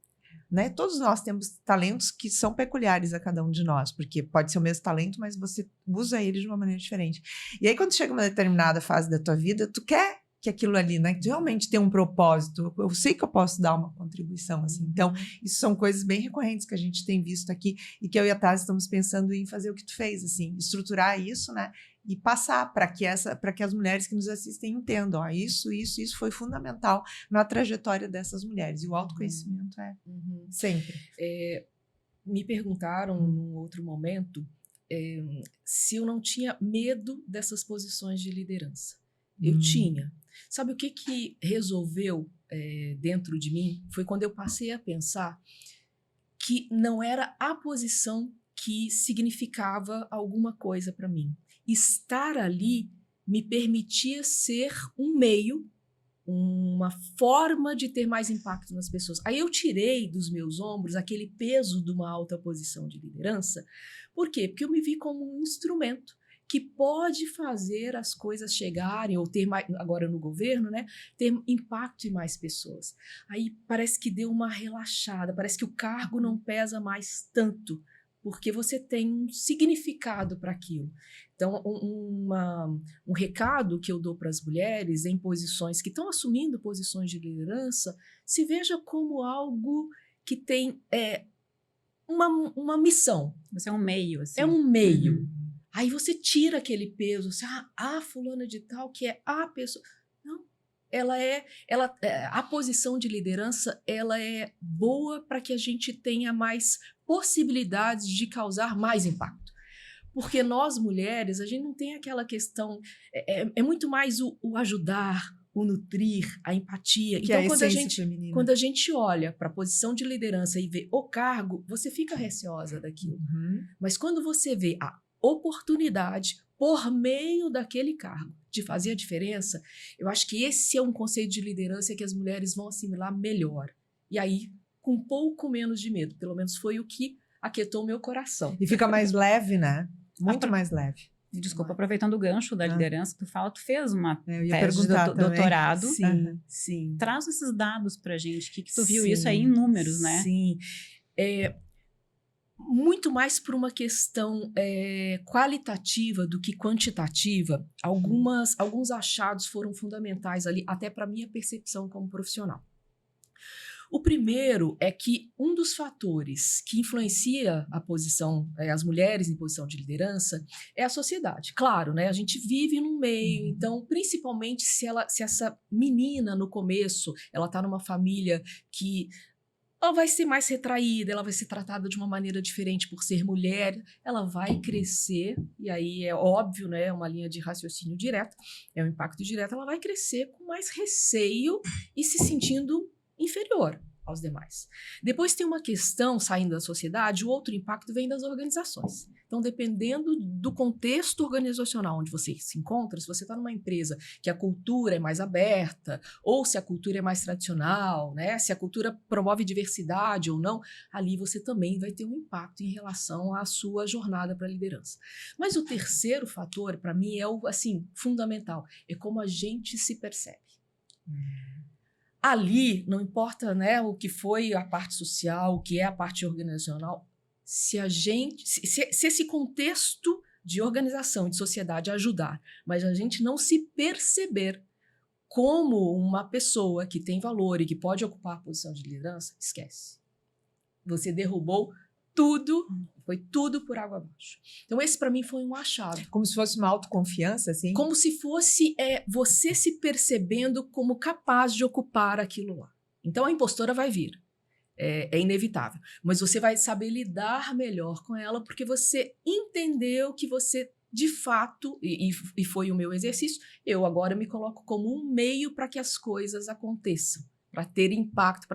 né? Todos nós temos talentos que são peculiares a cada um de nós, porque pode ser o mesmo talento, mas você usa ele de uma maneira diferente. E aí quando chega uma determinada fase da tua vida, tu quer que aquilo ali, né, que realmente tem um propósito. Eu sei que eu posso dar uma contribuição, assim. Então, isso são coisas bem recorrentes que a gente tem visto aqui e que eu e a Tássia estamos pensando em fazer o que tu fez, assim, estruturar isso, né, e passar para que as mulheres que nos assistem entendam, isso foi fundamental na trajetória dessas mulheres. E o autoconhecimento é sempre. Me perguntaram num outro momento se eu não tinha medo dessas posições de liderança. Eu tinha. Sabe o que resolveu dentro de mim? Foi quando eu passei a pensar que não era a posição que significava alguma coisa para mim. Estar ali me permitia ser um meio, uma forma de ter mais impacto nas pessoas. Aí eu tirei dos meus ombros aquele peso de uma alta posição de liderança. Por quê? Porque eu me vi como um instrumento que pode fazer as coisas chegarem, ou ter mais, agora no governo, né, ter impacto em mais pessoas. Aí parece que deu uma relaxada, parece que o cargo não pesa mais tanto, porque você tem um significado para aquilo. Então, um recado que eu dou para as mulheres em posições que estão assumindo posições de liderança, se veja como algo que tem uma missão. Você é um meio, assim. É um meio. Aí você tira aquele peso, assim, fulana de tal, que é a pessoa. Não, a posição de liderança, ela é boa para que a gente tenha mais possibilidades de causar mais impacto. Porque nós, mulheres, a gente não tem aquela questão, é muito mais o ajudar, o nutrir, a empatia. Que então, é a essência feminina. quando a gente olha para a posição de liderança e vê o cargo, você fica receosa daquilo. Mas quando você vê a oportunidade, por meio daquele cargo, de fazer a diferença, eu acho que esse é um conceito de liderança que as mulheres vão assimilar melhor. E aí, com um pouco menos de medo. Pelo menos foi o que aquietou meu coração. E fica mais leve, né? Muito mais leve. Desculpa, aproveitando o gancho da liderança, tu fez uma ia tese de doutorado. Sim. Traz esses dados pra gente, que tu viu isso aí em números, né? Sim. Muito mais por uma questão qualitativa do que quantitativa. Alguns achados foram fundamentais ali, até para a minha percepção como profissional. O primeiro é que um dos fatores que influencia a posição, as mulheres em posição de liderança, é a sociedade. Claro, né? A gente vive num meio, então, principalmente se essa menina no começo, ela está numa família que ela vai ser mais retraída, ela vai ser tratada de uma maneira diferente por ser mulher, ela vai crescer, e aí é óbvio, né? É uma linha de raciocínio direto, é um impacto direto, ela vai crescer com mais receio e se sentindo inferior aos demais. Depois tem uma questão, saindo da sociedade, o outro impacto vem das organizações. Então, dependendo do contexto organizacional onde você se encontra, se você está numa empresa que a cultura é mais aberta, ou se a cultura é mais tradicional, né? Se a cultura promove diversidade ou não, ali você também vai ter um impacto em relação à sua jornada para a liderança. Mas o terceiro fator, para mim, é o fundamental, é como a gente se percebe. Ali, não importa, né, o que foi a parte social, o que é a parte organizacional, se esse contexto de organização, de sociedade ajudar, mas a gente não se perceber como uma pessoa que tem valor e que pode ocupar a posição de liderança, esquece. Você derrubou tudo, foi tudo por água abaixo. Então esse para mim foi um achado. Como se fosse uma autoconfiança, assim? Como se fosse você se percebendo como capaz de ocupar aquilo lá. Então a impostora vai vir, é inevitável. Mas você vai saber lidar melhor com ela porque você entendeu que você, de fato, e foi o meu exercício, eu agora me coloco como um meio para que as coisas aconteçam, para ter impacto,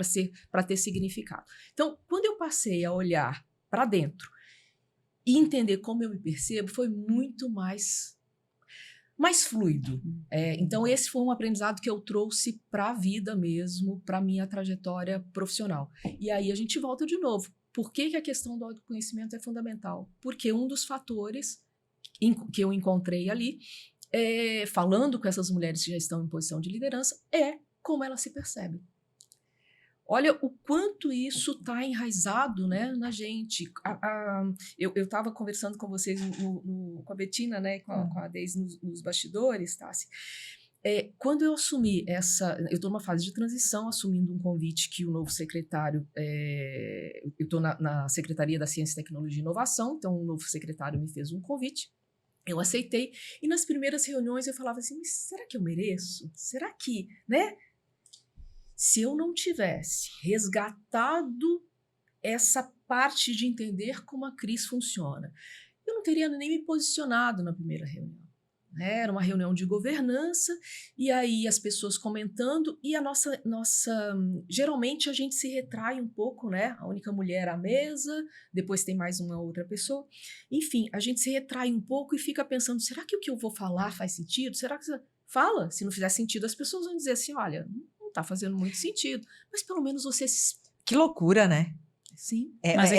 para ter significado. Então, quando eu passei a olhar para dentro e entender como eu me percebo, foi muito mais fluido. Então, esse foi um aprendizado que eu trouxe para a vida mesmo, para a minha trajetória profissional. E aí a gente volta de novo. Por que a questão do autoconhecimento é fundamental? Porque um dos fatores que eu encontrei ali, falando com essas mulheres que já estão em posição de liderança, é como elas se percebem. Olha o quanto isso está enraizado, né, na gente. Eu estava conversando com vocês, com a Bettina, né, com a Deise nos bastidores, tá? Assim, Quando eu assumi eu estou numa fase de transição, assumindo um convite que o novo secretário, eu estou na Secretaria da Ciência, Tecnologia e Inovação, então o novo secretário me fez um convite, eu aceitei, e nas primeiras reuniões eu falava assim, mas será que eu mereço? Será que, né? Se eu não tivesse resgatado essa parte de entender como a Cris funciona, eu não teria nem me posicionado na primeira reunião. Era uma reunião de governança, e aí as pessoas comentando, e a nossa geralmente a gente se retrai um pouco, né? A única mulher à mesa, depois tem mais uma outra pessoa. Enfim, a gente se retrai um pouco e fica pensando, será que o que eu vou falar faz sentido? Será que fala? Se não fizer sentido, as pessoas vão dizer assim, olha, não está fazendo muito sentido, mas pelo menos você... Que loucura, né? Sim. Mas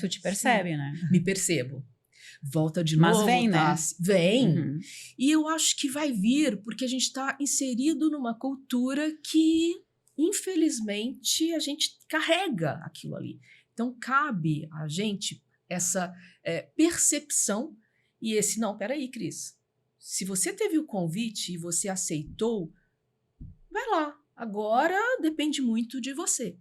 tu te percebe, sim, né? Me percebo. Volta de Mas novo. vem, tá? né? Vem. Uhum. E eu acho que vai vir, porque a gente está inserido numa cultura que, infelizmente, a gente carrega aquilo ali. Então, cabe a gente essa percepção e esse, não, peraí, Cris, se você teve o convite e você aceitou, vai lá. Agora depende muito de você.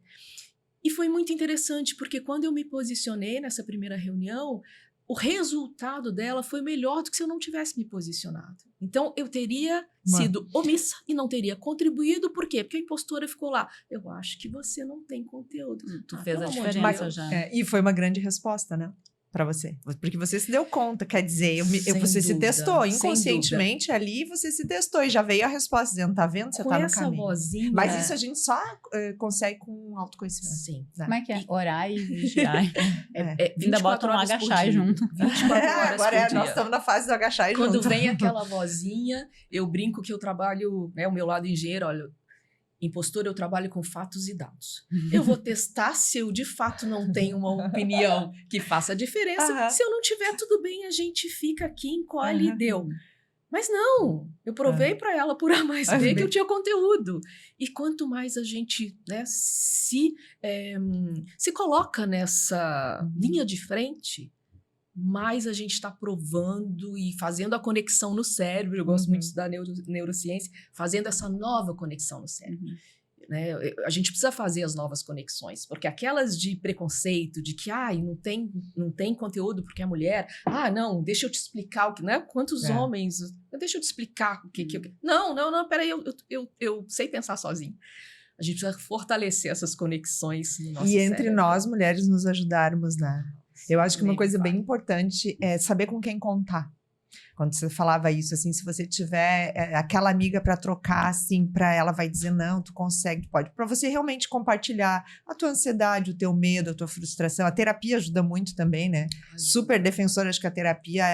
E foi muito interessante, porque quando eu me posicionei nessa primeira reunião, o resultado dela foi melhor do que se eu não tivesse me posicionado. Então, eu teria sido omissa e não teria contribuído. Por quê? Porque a impostora ficou lá. Eu acho que você não tem conteúdo. Tu fez a pelo amor de diferença Deus. já. E foi uma grande resposta, né? Para você. Porque você se deu conta, quer dizer, Sem você se dúvida, testou. sem Inconscientemente ali, você se testou e já veio a resposta dizendo, tá vendo? Você Com tá no essa caminho. vozinha... Mas isso a gente só consegue com autoconhecimento. Sim. Né? Como é que é? Orar e vigiar. Ainda bota um 24 horas por agachar dia. junto. 24 horas Agora por dia. nós estamos na fase do agachar e Quando junto. vem aquela vozinha, eu brinco que eu trabalho, né, o meu lado engenheiro, olha, impostor, eu trabalho com fatos e dados. Eu vou testar se eu de fato não tenho uma opinião que faça diferença. Se eu não tiver tudo bem, a gente fica aqui, encolhe e deu. Mas não, eu provei para ela por A mais B que eu tinha conteúdo. E quanto mais a gente, né, se coloca nessa linha de frente, mais a gente está provando e fazendo a conexão no cérebro. Eu gosto muito de estudar neurociência, fazendo essa nova conexão no cérebro. Né? A gente precisa fazer as novas conexões, porque aquelas de preconceito, de que não tem conteúdo porque é mulher, não, deixa eu te explicar o que, né? Quantos homens, deixa eu te explicar o que não, peraí, eu sei pensar sozinho. A gente precisa fortalecer essas conexões no nosso cérebro. Entre nós, mulheres, nos ajudarmos, né? Eu acho que uma coisa bem importante é saber com quem contar. Quando você falava isso, assim, se você tiver aquela amiga para trocar, assim, para ela vai dizer, não, tu consegue, tu pode. Para você realmente compartilhar a tua ansiedade, o teu medo, a tua frustração. A terapia ajuda muito também, né? Super defensora, acho que a terapia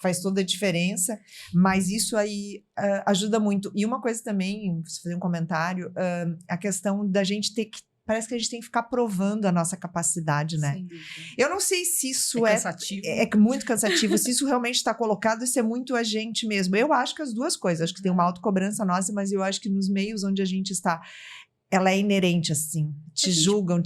faz toda a diferença, mas isso aí ajuda muito. E uma coisa também, se fazer um comentário, a questão da gente ter que parece que a gente tem que ficar provando a nossa capacidade, né? Sem dúvida. Eu não sei se isso cansativo. É muito cansativo, se isso realmente está colocado, isso é muito a gente mesmo. Eu acho que as duas coisas, acho que tem uma autocobrança nossa, mas eu acho que nos meios onde a gente está, ela é inerente, assim. Te julgam,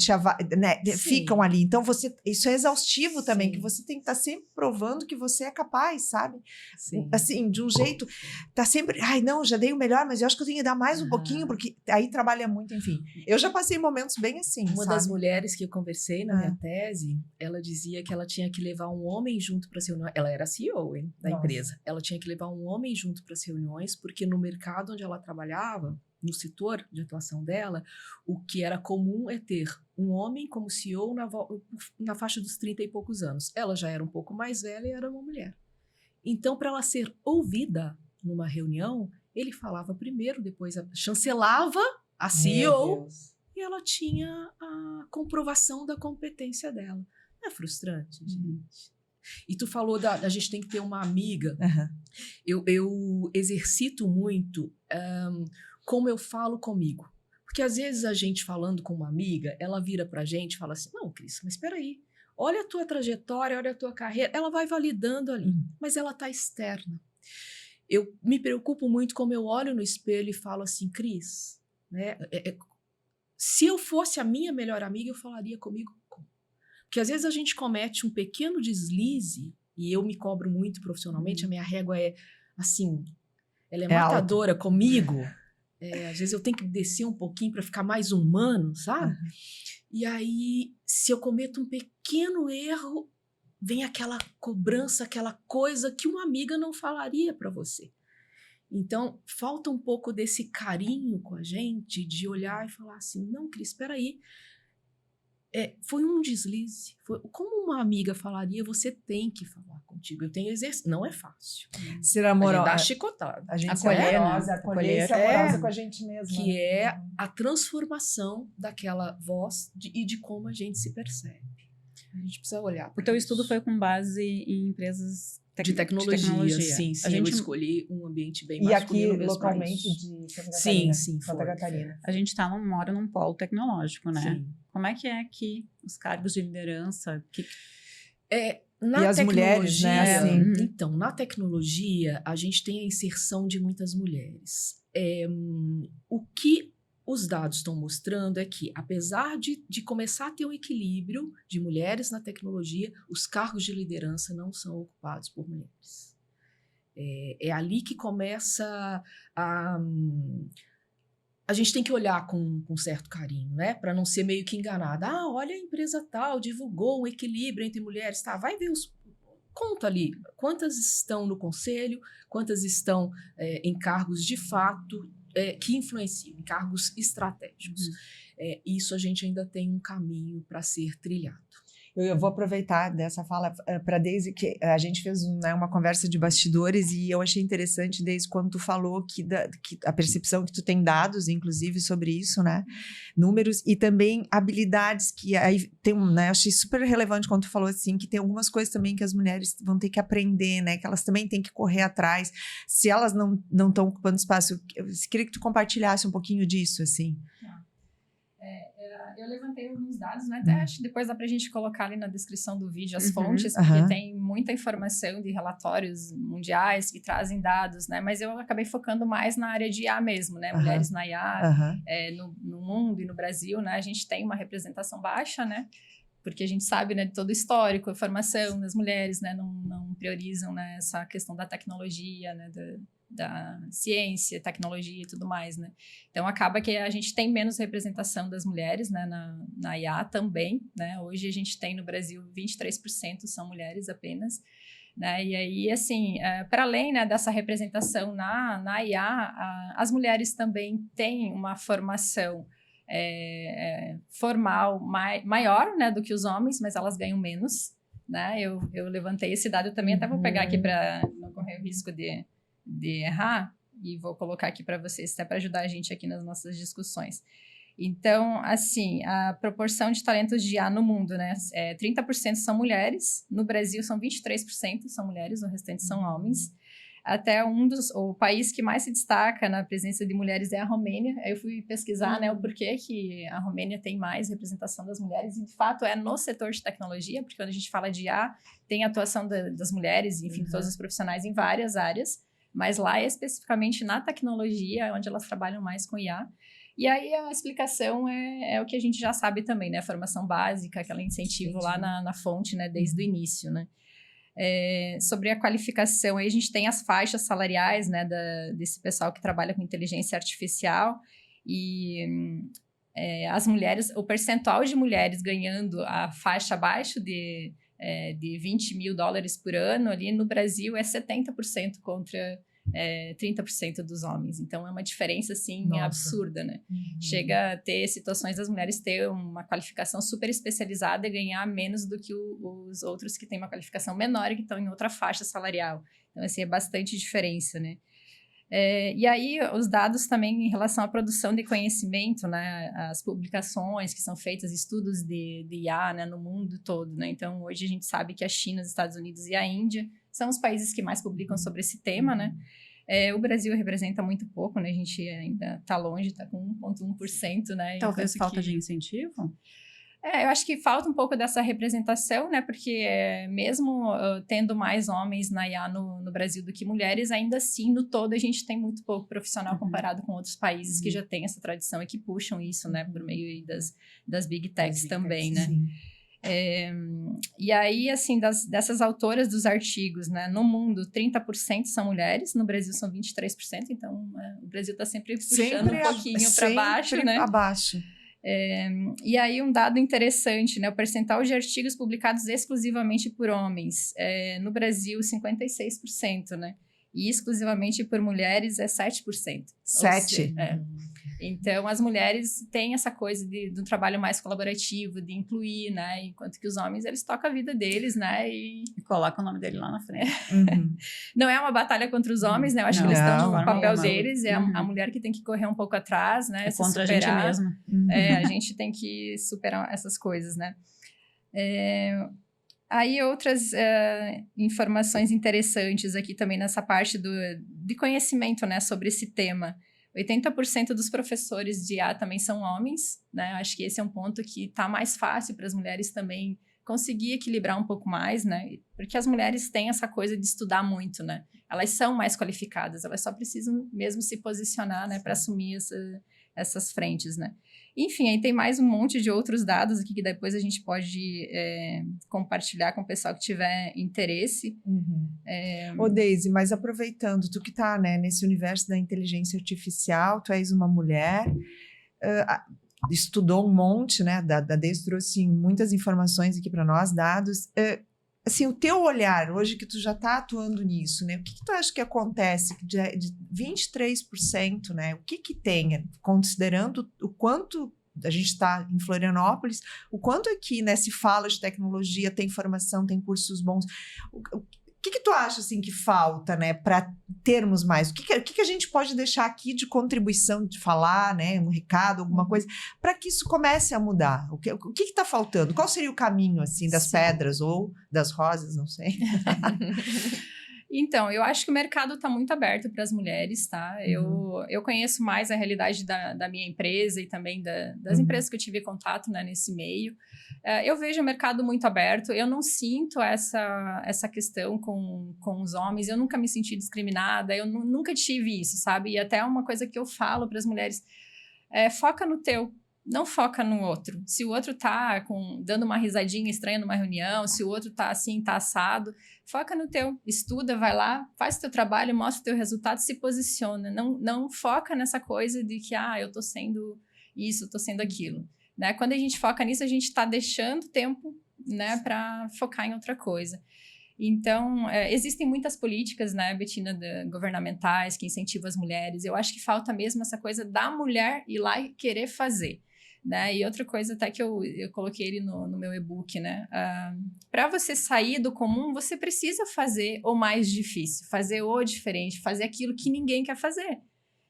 né? Ficam ali. Então, isso é exaustivo também, que você tem que estar sempre provando que você é capaz, sabe? Sim. Assim, de um jeito, tá sempre, não, já dei o melhor, mas eu acho que eu tenho que dar mais um pouquinho, porque aí trabalha muito, enfim. Eu já passei momentos bem assim, Uma sabe? das mulheres que eu conversei na minha tese, ela dizia que ela tinha que levar um homem junto para as reuniões. Ela era CEO, da empresa. Ela tinha que levar um homem junto para as reuniões, porque no mercado onde ela trabalhava, no setor de atuação dela, o que era comum é ter um homem como CEO na faixa dos 30 e poucos anos. Ela já era um pouco mais velha e era uma mulher. Então, para ela ser ouvida numa reunião, ele falava primeiro, depois chancelava a CEO e ela tinha a comprovação da competência dela. Não é frustrante, gente? E tu falou da gente tem que ter uma amiga. Eu exercito muito como eu falo comigo. Porque às vezes a gente falando com uma amiga, ela vira pra gente e fala assim, não, Cris, mas espera aí. Olha a tua trajetória, olha a tua carreira. Ela vai validando ali, mas ela tá externa. Eu me preocupo muito como eu olho no espelho e falo assim, Cris, né? Se eu fosse a minha melhor amiga, eu falaria comigo como? Porque às vezes a gente comete um pequeno deslize, e eu me cobro muito profissionalmente, a minha régua é assim... ela é É alta. matadora comigo. Às vezes eu tenho que descer um pouquinho para ficar mais humano, sabe? E aí, se eu cometo um pequeno erro, vem aquela cobrança, aquela coisa que uma amiga não falaria para você. Então, falta um pouco desse carinho com a gente, de olhar e falar assim, não, Cris, espera aí. Foi um deslize. Como uma amiga falaria, você tem que falar contigo. Eu tenho exercício. Não é fácil. Ser A gente amorosa. dá chicotada. A gente Acolher, ser amorosa, né? acolher, ser amorosa com a gente mesma. Que né? é a transformação daquela voz e de como a gente se percebe. A gente precisa olhar. O teu estudo foi com base em empresas de tecnologia. Sim, A gente, eu escolhi um ambiente bem E masculino aqui, mesmo pra localmente, isso. de Santa Sim, Catarina. sim, Santa foi. Catarina. a gente mora num polo tecnológico, né? Sim. Como é que é aqui os cargos de liderança? Na E as mulheres, né, tecnologia, assim. Então, na tecnologia, a gente tem a inserção de muitas mulheres. O que os dados estão mostrando é que, apesar de começar a ter um equilíbrio de mulheres na tecnologia, os cargos de liderança não são ocupados por mulheres. É ali que começa a gente tem que olhar com certo carinho, né? Para não ser meio que enganada. Olha a empresa tal, divulgou um equilíbrio entre mulheres. Tá, vai ver conta ali. Quantas estão no conselho, quantas estão em cargos de fato que influenciam, em cargos estratégicos. Isso a gente ainda tem um caminho para ser trilhado. Eu vou aproveitar dessa fala para Deise, que a gente fez uma conversa de bastidores e eu achei interessante, Deise, quando tu falou que a percepção que tu tem dados, inclusive, sobre isso, né? Números e também habilidades que aí tem, né? Achei super relevante quando tu falou assim, que tem algumas coisas também que as mulheres vão ter que aprender, né? Que elas também têm que correr atrás. Se elas não estão ocupando espaço, eu queria que tu compartilhasse um pouquinho disso, assim. Eu levantei alguns dados, né? Até acho que depois dá pra gente colocar ali na descrição do vídeo as fontes, Aham. porque tem muita informação de relatórios mundiais que trazem dados, né? Mas eu acabei focando mais na área de IA mesmo, né? Aham. Mulheres na IA, Aham. no mundo e no Brasil, né? A gente tem uma representação baixa, né? Porque a gente sabe, né, de todo o histórico, a formação das mulheres, né? Não priorizam, né, essa questão da tecnologia, né? Da ciência, tecnologia e tudo mais, né? Então, acaba que a gente tem menos representação das mulheres, né, na IA também, né? Hoje a gente tem no Brasil 23% são mulheres apenas, né? E aí, assim, para além, né, dessa representação na IA, as mulheres também têm uma formação formal maior, né, do que os homens, mas elas ganham menos, né? Eu levantei esse dado também, até vou pegar aqui para não correr o risco de errar, e vou colocar aqui para vocês, até para ajudar a gente aqui nas nossas discussões. Então, assim, a proporção de talentos de IA no mundo, né? 30% são mulheres, no Brasil são 23% são mulheres, o restante são homens. Até o país que mais se destaca na presença de mulheres é a Romênia. Aí eu fui pesquisar, né, o porquê que a Romênia tem mais representação das mulheres, e de fato é no setor de tecnologia, porque quando a gente fala de IA, tem a atuação das mulheres, enfim, todos os profissionais em várias áreas, mas lá especificamente na tecnologia, onde elas trabalham mais com IA. E aí a explicação é o que a gente já sabe também, né? A formação básica, aquele incentivo lá na fonte, né? Desde o início, né? Sobre a qualificação, aí a gente tem as faixas salariais, né? Desse pessoal que trabalha com inteligência artificial e as mulheres, o percentual de mulheres ganhando a faixa abaixo de $20 mil por ano, ali no Brasil é 70% contra 30% dos homens. Então, é uma diferença, assim, Nossa. Absurda, né? Uhum. Chega a ter situações das mulheres ter uma qualificação super especializada e ganhar menos do que os outros que têm uma qualificação menor e que estão em outra faixa salarial. Então, assim, é bastante diferença, né? E aí, os dados também em relação à produção de conhecimento, né, as publicações que são feitas, estudos de IA, né, no mundo todo, né, então hoje a gente sabe que a China, os Estados Unidos e a Índia são os países que mais publicam sobre esse tema, né, o Brasil representa muito pouco, né, a gente ainda está longe, está com 1,1%, né. Talvez falta de incentivo? Eu acho que falta um pouco dessa representação, né? Porque mesmo tendo mais homens na IA no Brasil do que mulheres, ainda assim, no todo, a gente tem muito pouco profissional comparado com outros países que já têm essa tradição e que puxam isso, né? Por meio aí das Big Techs também, né? Sim. E aí, assim, dessas autoras dos artigos, né, no mundo, 30% são mulheres, no Brasil são 23%, então o Brasil está sempre puxando um pouquinho para baixo, né? Abaixo. E aí, um dado interessante, né? O percentual de artigos publicados exclusivamente por homens. No Brasil, 56%, né? E exclusivamente por mulheres é 7%. 7%? Então, as mulheres têm essa coisa do trabalho mais colaborativo, de incluir, né? Enquanto que os homens, eles tocam a vida deles, né? E colocam o nome dele lá na frente. Não é uma batalha contra os homens, né? Eu acho que eles estão no papel deles, é a mulher que tem que correr um pouco atrás, né? É contra superar. A gente mesma. A gente tem que superar essas coisas, né? Aí outras informações interessantes aqui também nessa parte de conhecimento, né? Sobre esse tema. 80% dos professores de IA também são homens, né? Acho que esse é um ponto que está mais fácil para as mulheres também conseguir equilibrar um pouco mais, né? Porque as mulheres têm essa coisa de estudar muito, né? Elas são mais qualificadas, elas só precisam mesmo se posicionar, né? Para assumir essas frentes, né? Enfim, aí tem mais um monte de outros dados aqui que depois a gente pode compartilhar com o pessoal que tiver interesse. Ô, Deise, mas aproveitando, tu que tá, né, nesse universo da inteligência artificial, tu és uma mulher, estudou um monte, né, da Deise trouxe muitas informações aqui para nós, dados. Assim, o teu olhar, hoje que tu já está atuando nisso, né? O que tu acha que acontece de 23%, né? O que tem, considerando o quanto a gente está em Florianópolis, o quanto aqui, né, se fala de tecnologia, tem formação, tem cursos bons. O que tu acha, assim, que falta, né, para termos mais? O que a gente pode deixar aqui de contribuição, de falar, né, um recado, alguma coisa, para que isso comece a mudar? O que está faltando? Qual seria o caminho, assim, das pedras ou das rosas, não sei? Então, eu acho que o mercado está muito aberto para as mulheres, tá? Eu conheço mais a realidade da minha empresa e também das empresas que eu tive contato, né, nesse meio. Eu vejo o mercado muito aberto, eu não sinto essa questão com os homens, eu nunca me senti discriminada, eu nunca tive isso, sabe? E até uma coisa que eu falo para as mulheres, foca no teu. Não foca no outro. Se o outro tá dando uma risadinha estranha numa reunião, se o outro tá assim, tá assado, foca no teu. Estuda, vai lá, faz o teu trabalho, mostra o teu resultado, se posiciona. Não foca nessa coisa de que, eu tô sendo isso, eu tô sendo aquilo. Né? Quando a gente foca nisso, a gente tá deixando tempo, né, para focar em outra coisa. Então, existem muitas políticas, né, Betina, governamentais que incentivam as mulheres. Eu acho que falta mesmo essa coisa da mulher ir lá e querer fazer. Né? E outra coisa até que eu coloquei ele no meu e-book, né? Para você sair do comum, você precisa fazer o mais difícil, fazer o diferente, fazer aquilo que ninguém quer fazer.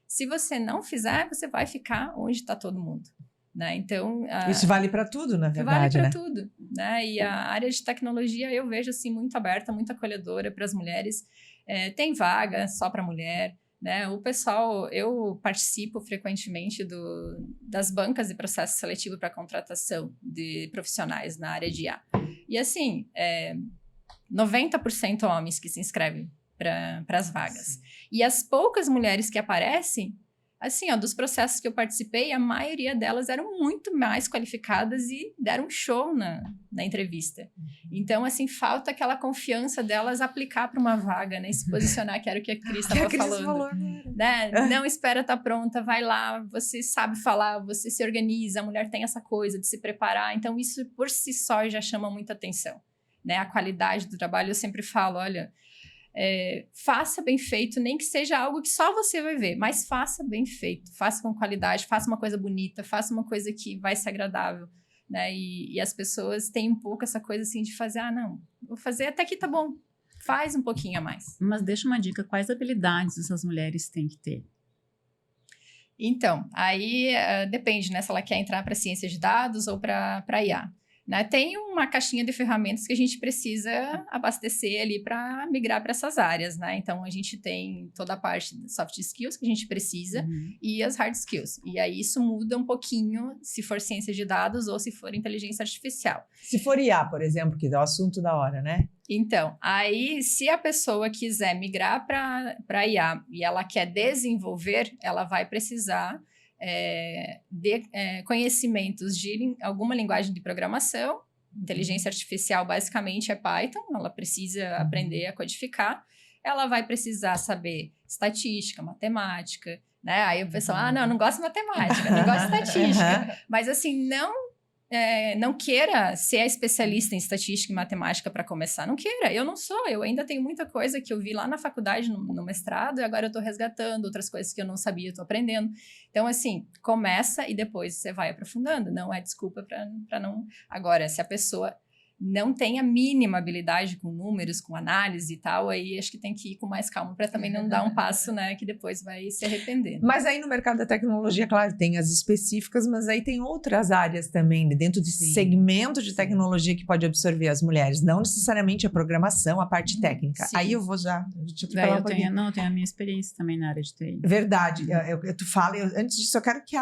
Se você não fizer, você vai ficar onde está todo mundo. Né? Então, isso vale para tudo, na verdade, vale para tudo. Né? E a área de tecnologia eu vejo assim, muito aberta, muito acolhedora para as mulheres. Tem vaga só para mulher. Né? O pessoal, eu participo frequentemente das bancas de processo seletivo para contratação de profissionais na área de IA. E assim, 90% homens que se inscrevem para as vagas. Sim. E as poucas mulheres que aparecem, assim, dos processos que eu participei, a maioria delas eram muito mais qualificadas e deram um show na entrevista. Então, assim, falta aquela confiança delas aplicar para uma vaga, né? E se posicionar, que era o que a Cris estava falando. Né? Não espera estar pronta, vai lá, você sabe falar, você se organiza, a mulher tem essa coisa de se preparar. Então, isso por si só já chama muita atenção. Né? A qualidade do trabalho, eu sempre falo, olha... faça bem feito, nem que seja algo que só você vai ver, mas faça bem feito, faça com qualidade, faça uma coisa bonita, faça uma coisa que vai ser agradável, né? E as pessoas têm um pouco essa coisa assim de fazer, não, vou fazer até que tá bom, faz um pouquinho a mais. Mas deixa uma dica, quais habilidades essas mulheres têm que ter? Então, aí depende, né? Se ela quer entrar para ciência de dados ou para IA. Né? Tem uma caixinha de ferramentas que a gente precisa abastecer ali para migrar para essas áreas, né? Então, a gente tem toda a parte de soft skills que a gente precisa e as hard skills. E aí, isso muda um pouquinho se for ciência de dados ou se for inteligência artificial. Se for IA, por exemplo, que é o assunto da hora, né? Então, aí, se a pessoa quiser migrar para IA e ela quer desenvolver, ela vai precisar... de conhecimentos de alguma linguagem de programação Inteligência artificial basicamente é Python, ela precisa aprender a codificar, ela vai precisar saber estatística, matemática, né? Aí o pessoal, não gosto de matemática, não gosto de estatística. Mas assim, não queira ser a especialista em estatística e matemática para começar. Não queira, eu não sou. Eu ainda tenho muita coisa que eu vi lá na faculdade, no mestrado, e agora eu estou resgatando outras coisas que eu não sabia, eu estou aprendendo. Então, assim, começa e depois você vai aprofundando. Não é desculpa para não... Agora, se a pessoa não tem a mínima habilidade com números, com análise e tal, aí acho que tem que ir com mais calma para também não dar um passo, né, que depois vai se arrepender. Mas aí no mercado da tecnologia, claro, tem as específicas, mas aí tem outras áreas também, dentro de segmento de tecnologia que pode absorver as mulheres, não necessariamente a programação, a parte técnica. Sim. Aí eu vou já... Eu tenho a minha experiência também na área de TI. Verdade. Tu fala, antes disso, eu quero que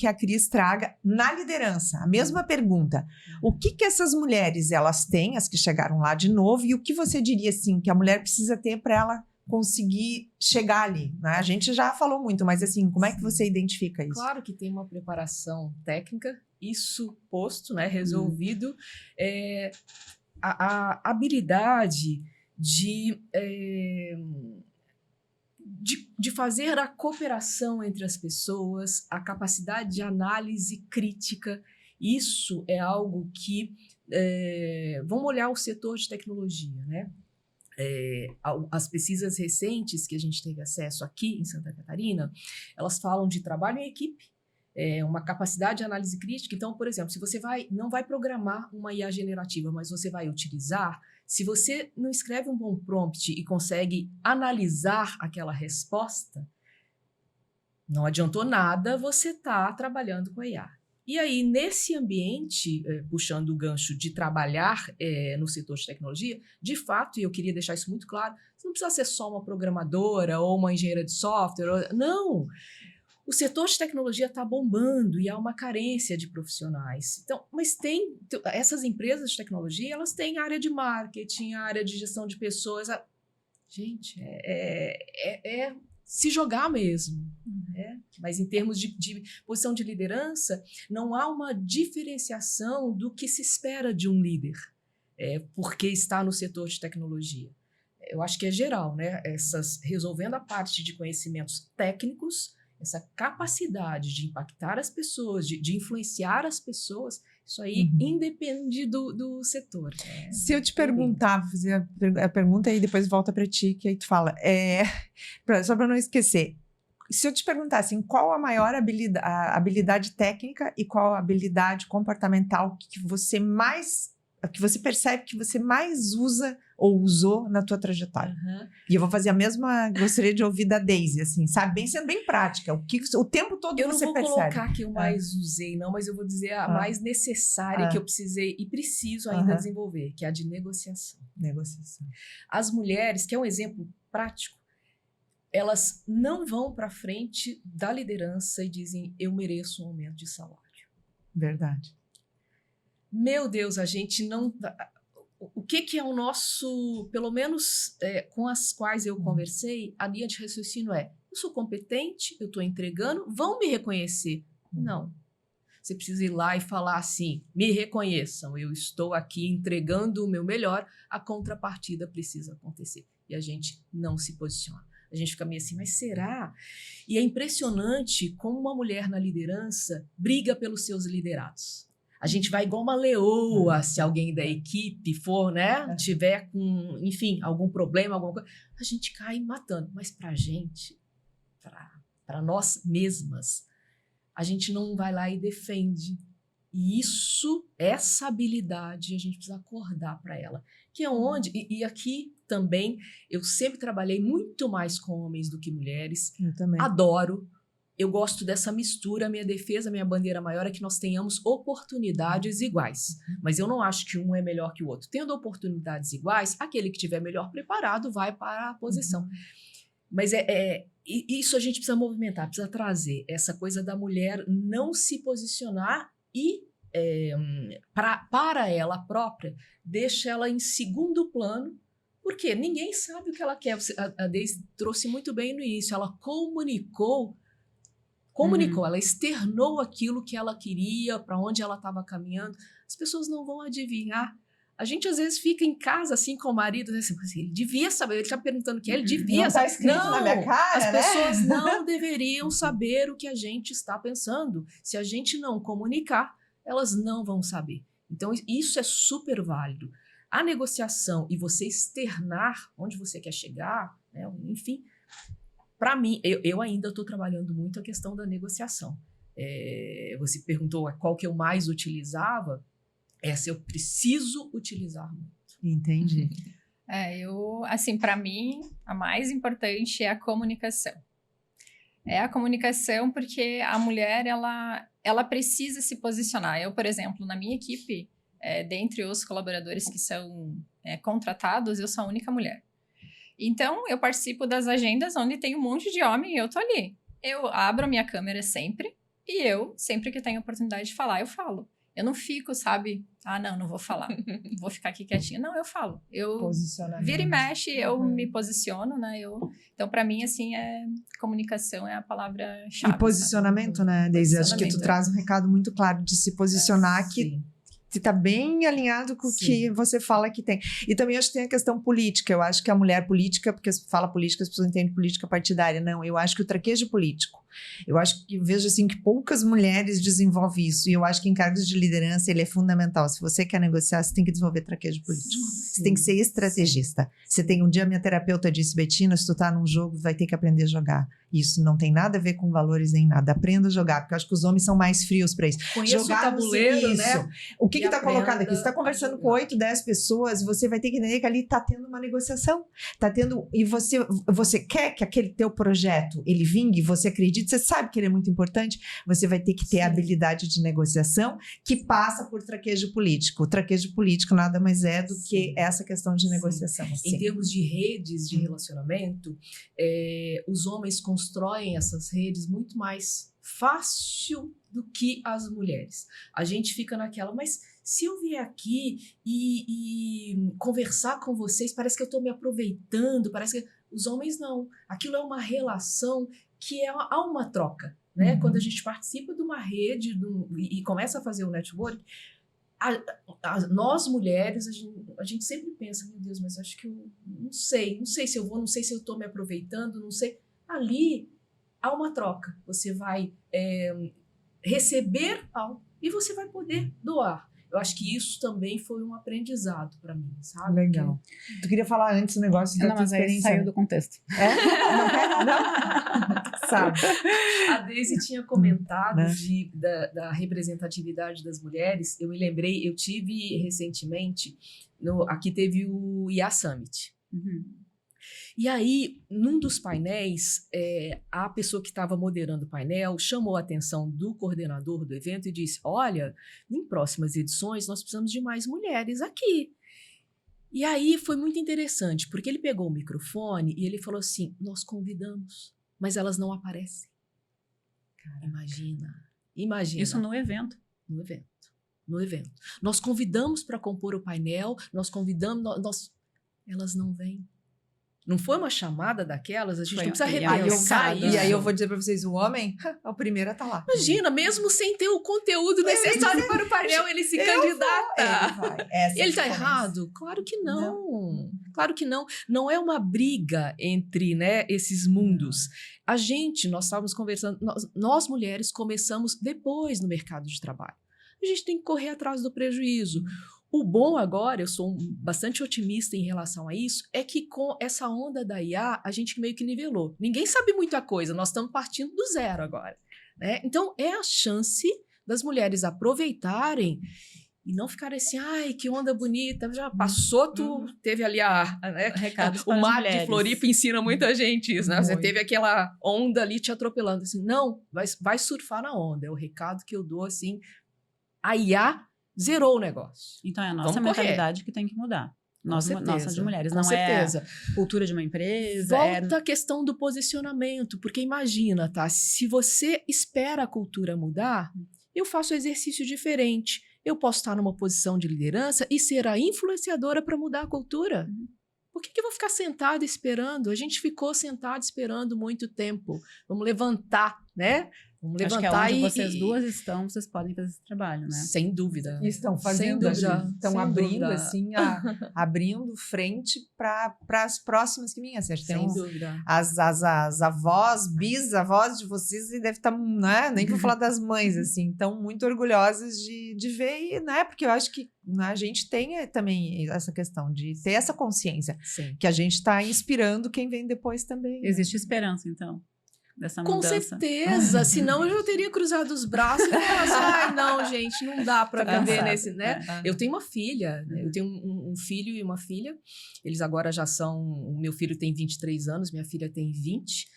a Cris traga na liderança a mesma pergunta. O que essas mulheres elas têm, as que chegaram lá de novo, e o que você diria assim que a mulher precisa ter para ela conseguir chegar ali, né? A gente já falou muito, mas assim, como é que você identifica isso? Claro que tem uma preparação técnica, isso posto, né, resolvido. A habilidade de fazer a cooperação entre as pessoas, a capacidade de análise crítica, isso é algo que... vamos olhar o setor de tecnologia, né? As pesquisas recentes que a gente teve acesso aqui em Santa Catarina, elas falam de trabalho em equipe, uma capacidade de análise crítica. Então, por exemplo, se você não vai programar uma IA generativa, mas você vai utilizar, se você não escreve um bom prompt e consegue analisar aquela resposta, não adiantou nada você estar trabalhando com a IA. E aí, nesse ambiente, puxando o gancho de trabalhar no setor de tecnologia, de fato, e eu queria deixar isso muito claro, você não precisa ser só uma programadora ou uma engenheira de software. Não! O setor de tecnologia está bombando e há uma carência de profissionais. Então, mas essas empresas de tecnologia, elas têm área de marketing, área de gestão de pessoas. Gente, se jogar mesmo. Mas em termos de posição de liderança, não há uma diferenciação do que se espera de um líder, porque está no setor de tecnologia. Eu acho que é geral, né? Resolvendo a parte de conhecimentos técnicos, essa capacidade de impactar as pessoas, de influenciar as pessoas, isso aí independe do setor. Se eu te perguntar, vou fazer a pergunta e depois volta para ti, que aí tu fala. Só para não esquecer. Se eu te perguntar assim, qual a maior habilidade técnica e qual a habilidade comportamental que você percebe que você mais usa ou usou na tua trajetória? E eu vou fazer a mesma, gostaria de ouvir da Daisy, assim, sabe? Sendo bem prática, o tempo todo você percebe. Eu não vou colocar que eu mais usei, não, mas eu vou dizer a mais necessária que eu precisei e preciso ainda desenvolver, que é a de negociação. As mulheres, que é um exemplo prático, elas não vão para frente da liderança e dizem, eu mereço um aumento de salário. Verdade. Meu Deus, a gente não... O que é o nosso... Pelo menos com as quais eu conversei, a linha de raciocínio eu sou competente, eu estou entregando, vão me reconhecer. Não. Você precisa ir lá e falar assim, me reconheçam, eu estou aqui entregando o meu melhor, a contrapartida precisa acontecer. E a gente não se posiciona. A gente fica meio assim, mas será? E é impressionante como uma mulher na liderança briga pelos seus liderados. A gente vai igual uma leoa, se alguém da equipe for, né? Tiver com, enfim, algum problema, alguma coisa. A gente cai matando. Mas pra gente, pra nós mesmas, a gente não vai lá e defende. E essa habilidade, a gente precisa acordar para ela. Que é onde, e aqui também, eu sempre trabalhei muito mais com homens do que mulheres. Eu também. Adoro. Eu gosto dessa mistura. Minha defesa, minha bandeira maior é que nós tenhamos oportunidades iguais. Mas eu não acho que um é melhor que o outro. Tendo oportunidades iguais, aquele que estiver melhor preparado vai para a posição. Mas isso a gente precisa movimentar, precisa trazer essa coisa da mulher não se posicionar e para ela própria, deixa ela em segundo plano, porque ninguém sabe o que ela quer. A Deise trouxe muito bem no início, ela comunicou comunicou, ela externou aquilo que ela queria, para onde ela estava caminhando. As pessoas não vão adivinhar. A gente às vezes fica em casa assim com o marido, assim, ele devia saber, ele está perguntando o que ele devia não saber. Tá escrito na minha cara, as né? pessoas não deveriam saber o que a gente está pensando. Se a gente não comunicar, elas não vão saber. Então isso é super válido. A negociação e você externar onde você quer chegar, né, enfim, para mim, eu ainda estou trabalhando muito a questão da negociação. Você perguntou qual que eu mais utilizava. Essa eu preciso utilizar muito. Entendi. Assim, para mim, a mais importante é a comunicação. É a comunicação porque a mulher, ela precisa se posicionar. Eu, por exemplo, na minha equipe, dentre os colaboradores que são contratados, eu sou a única mulher. Então, eu participo das agendas onde tem um monte de homem e eu tô ali. Eu abro a minha câmera sempre e eu, sempre que tenho oportunidade de falar, eu falo. Eu não fico, sabe? Não vou falar. Vou ficar aqui quietinha. Não, eu falo. Eu vira e mexe, eu me posiciono, né? Então, para mim, assim, comunicação é a palavra-chave. E posicionamento, sabe? Né, Deise? Acho que tu traz um recado muito claro de se posicionar que está bem alinhado com o que você fala que tem. E também acho que tem a questão política. Eu acho que a mulher política, porque fala política, as pessoas entendem política partidária. Não, eu acho que o traquejo político. Eu acho que vejo assim que poucas mulheres desenvolvem isso. E eu acho que em cargos de liderança ele é fundamental. Se você quer negociar, você tem que desenvolver traquejo político. Você tem que ser estrategista. Você tem, um dia minha terapeuta disse, Betina, se tu tá num jogo, vai ter que aprender a jogar. Isso não tem nada a ver com valores nem nada. Aprenda a jogar, porque eu acho que os homens são mais frios para isso. Conheça jogar o tabuleiro, né? O que está colocado aqui? Você está conversando com 8, 10 pessoas, você vai ter que entender que ali está tendo uma negociação. Está tendo. E você quer que aquele teu projeto ele vingue, você acredita, você sabe que ele é muito importante, você vai ter que ter a habilidade de negociação que passa por traquejo político. O traquejo político nada mais é do que essa questão de negociação. Em termos de redes de relacionamento, os homens constroem essas redes muito mais fácil do que as mulheres. A gente fica naquela, mas se eu vier aqui e conversar com vocês, parece que eu estou me aproveitando, parece que os homens não. Aquilo é uma relação que há uma troca, né? Quando a gente participa de uma rede e começa a fazer o network, nós mulheres, a gente sempre pensa, meu Deus, mas acho que eu não sei se eu vou, não sei se eu estou me aproveitando, não sei. Ali há uma troca. Você vai receber algo e você vai poder doar. Eu acho que isso também foi um aprendizado para mim, sabe? Legal. Tu queria falar antes o negócio da tua experiência? Saiu do contexto. Não quer? Não? Sabe. A Deise tinha comentado da representatividade das mulheres. Eu me lembrei, eu tive recentemente, aqui teve o IA Summit. E aí, num dos painéis, a pessoa que estava moderando o painel chamou a atenção do coordenador do evento e disse, olha, em próximas edições nós precisamos de mais mulheres aqui. E aí foi muito interessante, porque ele pegou o microfone e ele falou assim, nós convidamos, mas elas não aparecem. Cara, imagina. Isso no evento. No evento. Nós convidamos para compor o painel, nós convidamos, elas não vêm. Não foi uma chamada daquelas, a gente não precisa repensar isso. E aí eu vou dizer para vocês, o homem é o primeiro a estar lá. Imagina, mesmo sem ter o conteúdo necessário para o painel, ele se candidata. Ele está errado? Claro que não. Claro que não. Não é uma briga entre, né, esses mundos. Nós estávamos conversando, nós mulheres começamos depois no mercado de trabalho. A gente tem que correr atrás do prejuízo. O bom agora, eu sou bastante otimista em relação a isso, é que com essa onda da IA, a gente meio que nivelou. Ninguém sabe muita coisa, nós estamos partindo do zero agora, né? Então, é a chance das mulheres aproveitarem e não ficarem assim, ai, que onda bonita, já passou, teve ali o mar de Floripa ensina muita gente isso, né? Você teve aquela onda ali te atropelando, assim, não, vai surfar na onda, é o recado que eu dou, assim, a IA zerou o negócio. Então é a nossa mentalidade que tem que mudar. Nossa de mulheres, não é a cultura de uma empresa. Volta a questão do posicionamento, porque imagina, tá? Se você espera a cultura mudar, eu faço exercício diferente. Eu posso estar numa posição de liderança e ser a influenciadora para mudar a cultura. Por que eu vou ficar sentada esperando? A gente ficou sentado esperando muito tempo. Vamos levantar, né? Vamos Acho que é levantar onde vocês duas estão, vocês podem fazer esse trabalho, né? Sem dúvida. E estão Sem fazendo, dúvida, estão sem abrindo, dúvida. assim, abrindo frente para as próximas que vêm. Assim, acho que tem Sem dúvida. as avós, bisavós de vocês, e deve estar, né? Nem vou falar das mães, assim, estão muito orgulhosas de ver, e, né? Porque eu acho que, né, a gente tem também essa questão de ter essa consciência, Sim. que a gente está inspirando quem vem depois também. Né? Existe esperança, então, dessa Com mudança. certeza, senão eu já teria cruzado os braços e falado assim, ai, não, gente, não dá pra Tá viver cansada. nesse, né? Eu tenho uma filha, né? Eu tenho um filho e uma filha, eles agora já são, o meu filho tem 23 anos, minha filha tem 20,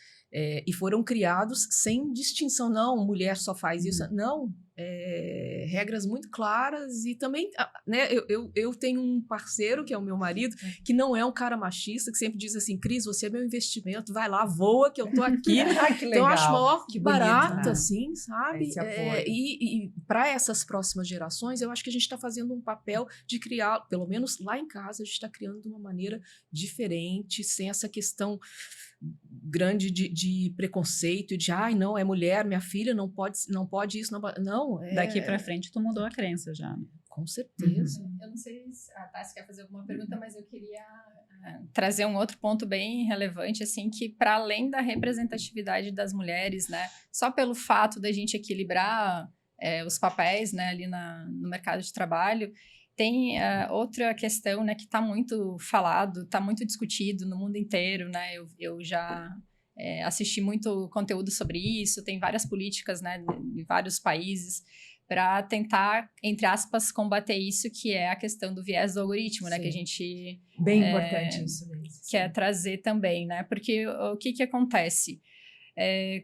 e foram criados sem distinção, não, mulher só faz isso, não, regras muito claras e também, né, eu tenho um parceiro, que é o meu marido, que não é um cara machista, que sempre diz assim, Cris, você é meu investimento, vai lá, voa, que eu tô aqui. Ai, que legal. Então, eu acho maior Que barato, bonito, né? assim, sabe? Esse apoio. E para essas próximas gerações, eu acho que a gente está fazendo um papel de criar, pelo menos lá em casa, a gente está criando de uma maneira diferente, sem essa questão grande de preconceito, de, ai, não, é mulher, minha filha, não pode isso, não, Daqui pra frente, tu mudou a crença já. Com certeza. Eu não sei se a Tassi quer fazer alguma pergunta, mas eu queria trazer um outro ponto bem relevante, assim, que para além da representatividade das mulheres, né, só pelo fato da gente equilibrar os papéis, né, ali no mercado de trabalho, tem outra questão, né, que está muito falado, está muito discutido no mundo inteiro, né, eu já assisti muito conteúdo sobre isso, tem várias políticas, né, em vários países, para tentar, entre aspas, combater isso, que é a questão do viés do algoritmo, né, que a gente Bem importante isso mesmo. quer trazer também, né, porque o que acontece?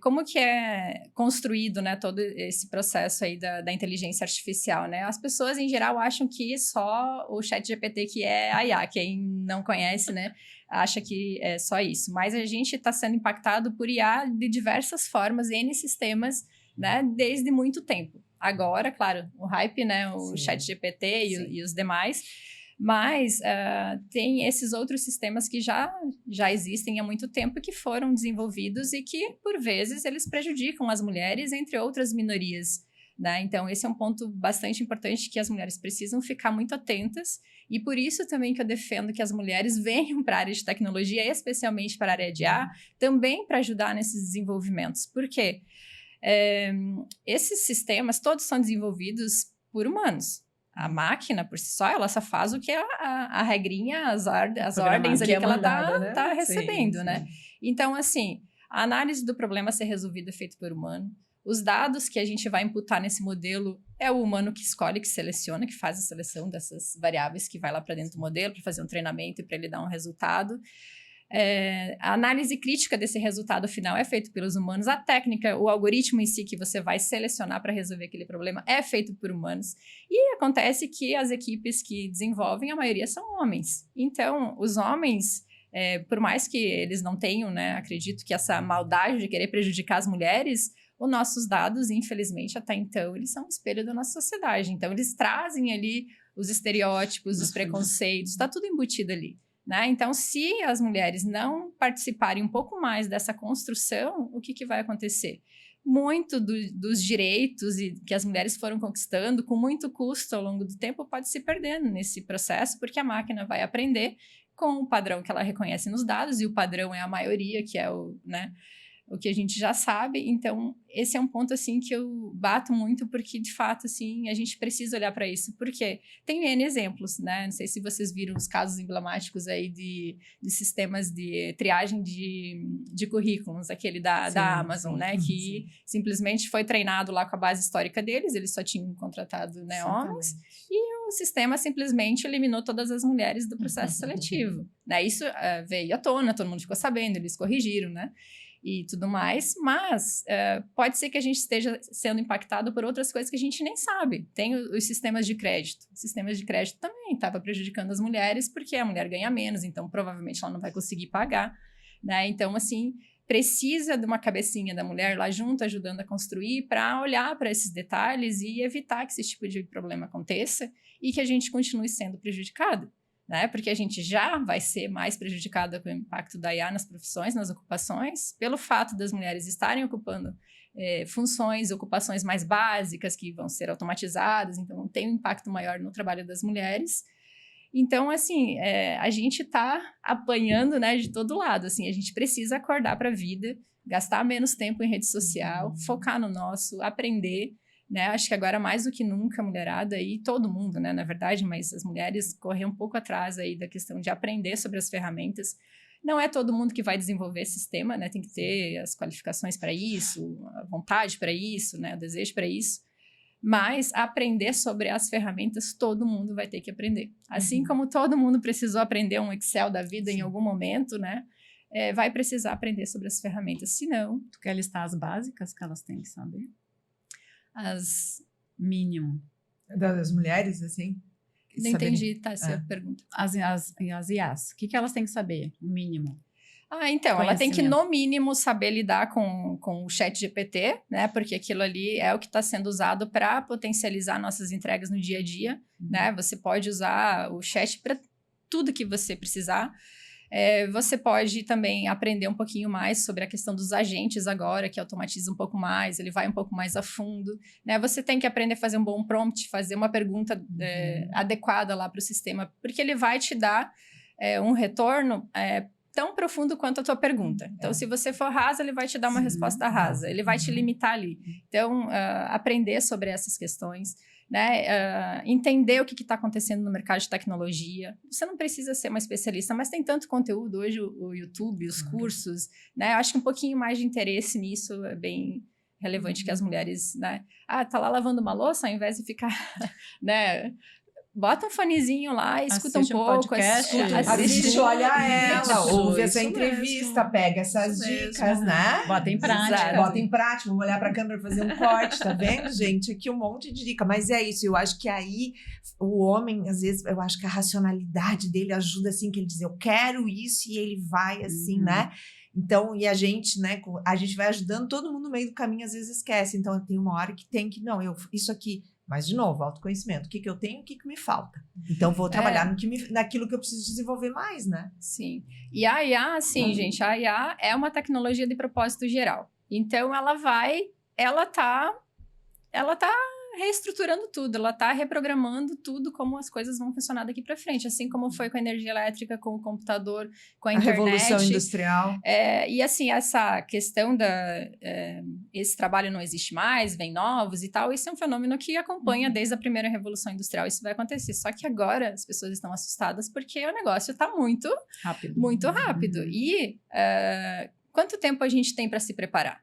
Como que é construído, né, todo esse processo aí da inteligência artificial, né? As pessoas, em geral, acham que só o ChatGPT que é a IA. Quem não conhece, né, acha que é só isso. Mas a gente está sendo impactado por IA de diversas formas, N sistemas, né, desde muito tempo. Agora, claro, o hype, né, o ChatGPT e os demais... Mas tem esses outros sistemas que já existem há muito tempo e que foram desenvolvidos e que, por vezes, eles prejudicam as mulheres, entre outras minorias, né? Então, esse é um ponto bastante importante que as mulheres precisam ficar muito atentas e por isso também que eu defendo que as mulheres venham para a área de tecnologia, especialmente para a área de IA, também para ajudar nesses desenvolvimentos. Por quê? Esses sistemas todos são desenvolvidos por humanos. A máquina, por si só, ela só faz o que a regrinha, as ordens ali que ela tá recebendo, sim, né? Então, assim, a análise do problema a ser resolvido é feita por humano. Os dados que a gente vai imputar nesse modelo é o humano que escolhe, que seleciona, que faz a seleção dessas variáveis que vai lá para dentro do modelo para fazer um treinamento e para ele dar um resultado. A análise crítica desse resultado final é feita pelos humanos, a técnica, o algoritmo em si que você vai selecionar para resolver aquele problema é feito por humanos, e acontece que as equipes que desenvolvem, a maioria são homens. Então, os homens, por mais que eles não tenham, né, acredito que essa maldade de querer prejudicar as mulheres, os nossos dados, infelizmente, até então, eles são um espelho da nossa sociedade. Então, eles trazem ali os estereótipos, os preconceitos, está tudo embutido ali. Né? Então, se as mulheres não participarem um pouco mais dessa construção, o que vai acontecer? Muito dos direitos que as mulheres foram conquistando, com muito custo ao longo do tempo, pode se perdendo nesse processo, porque a máquina vai aprender com o padrão que ela reconhece nos dados, e o padrão é a maioria, que é o que a gente já sabe. Então, esse é um ponto, assim, que eu bato muito, porque, de fato, assim, a gente precisa olhar para isso. Porque tem N exemplos, né? Não sei se vocês viram os casos emblemáticos aí de sistemas de triagem de currículos, aquele da Amazon, né? Que simplesmente foi treinado lá com a base histórica deles, eles só tinham contratado, né, homens, e o sistema simplesmente eliminou todas as mulheres do processo seletivo. Né? Isso veio à tona, todo mundo ficou sabendo, eles corrigiram, né? E tudo mais, mas pode ser que a gente esteja sendo impactado por outras coisas que a gente nem sabe. Tem os sistemas de crédito. Os sistemas de crédito também estavam prejudicando as mulheres, porque a mulher ganha menos, então provavelmente ela não vai conseguir pagar, né? Então, assim, precisa de uma cabecinha da mulher lá junto, ajudando a construir, para olhar para esses detalhes e evitar que esse tipo de problema aconteça e que a gente continue sendo prejudicado. né? Porque a gente já vai ser mais prejudicada com o impacto da IA nas profissões, nas ocupações, pelo fato das mulheres estarem ocupando funções, ocupações mais básicas que vão ser automatizadas, então tem um impacto maior no trabalho das mulheres. Então, assim, a gente está apanhando, né, de todo lado, assim, a gente precisa acordar para a vida, gastar menos tempo em rede social, focar no nosso, aprender, né, acho que agora mais do que nunca a mulherada e todo mundo, né, na verdade, mas as mulheres correm um pouco atrás aí da questão de aprender sobre as ferramentas. Não é todo mundo que vai desenvolver sistema, né? Tem que ter as qualificações para isso, a vontade para isso, né? O desejo para isso. Mas aprender sobre as ferramentas, todo mundo vai ter que aprender. Assim como todo mundo precisou aprender um Excel da vida em algum momento, né? Vai precisar aprender sobre as ferramentas. Se não... Tu quer listar as básicas que elas têm que saber? As... Mínimo. Das mulheres, assim? Não entendi, tá, essa pergunta. As IAs, o que elas têm que saber? O mínimo. Então, ela tem que, no mínimo, saber lidar com o chat GPT, né? Porque aquilo ali é o que está sendo usado para potencializar nossas entregas no dia a dia, né? Você pode usar o chat para tudo que você precisar. Você pode também aprender um pouquinho mais sobre a questão dos agentes agora, que automatiza um pouco mais, ele vai um pouco mais a fundo, né? Você tem que aprender a fazer um bom prompt, fazer uma pergunta adequada lá para o sistema, porque ele vai te dar um retorno tão profundo quanto a tua pergunta. Então, se você for rasa, ele vai te dar uma resposta rasa, ele vai te limitar ali. Então, aprender sobre essas questões, né? Entender o que está acontecendo no mercado de tecnologia. Você não precisa ser uma especialista, mas tem tanto conteúdo hoje, o YouTube, os cursos, né? Eu acho que um pouquinho mais de interesse nisso é bem relevante que as mulheres, né? Tá lá lavando uma louça, ao invés de ficar, né? Bota um fonezinho lá, escuta assiste um pouco, assiste, olha ela, ouve essa entrevista, mesmo. pega essas dicas, né? Bota em prática. Exato. Bota em prática, vamos olhar para a câmera e fazer um corte, tá vendo, gente? Aqui um monte de dica, mas é isso, eu acho que aí o homem, às vezes, eu acho que a racionalidade dele ajuda, assim, que ele diz, eu quero isso, e ele vai, assim, né? Então, e a gente, né, a gente vai ajudando todo mundo no meio do caminho, às vezes esquece, então tem uma hora que tem que, não, isso aqui... Mas, de novo, autoconhecimento. O que eu tenho e o que me falta. Então, vou trabalhar naquilo que eu preciso desenvolver mais, né? Sim. E a IA, assim, gente, a IA é uma tecnologia de propósito geral. Então, ela tá reestruturando tudo, ela tá reprogramando tudo como as coisas vão funcionar daqui para frente, assim como foi com a energia elétrica, com o computador, com a internet. Revolução industrial. E assim, essa questão esse trabalho não existe mais, vem novos e tal, isso é um fenômeno que acompanha desde a primeira revolução industrial, isso vai acontecer. Só que agora as pessoas estão assustadas porque o negócio está muito rápido. E quanto tempo a gente tem para se preparar?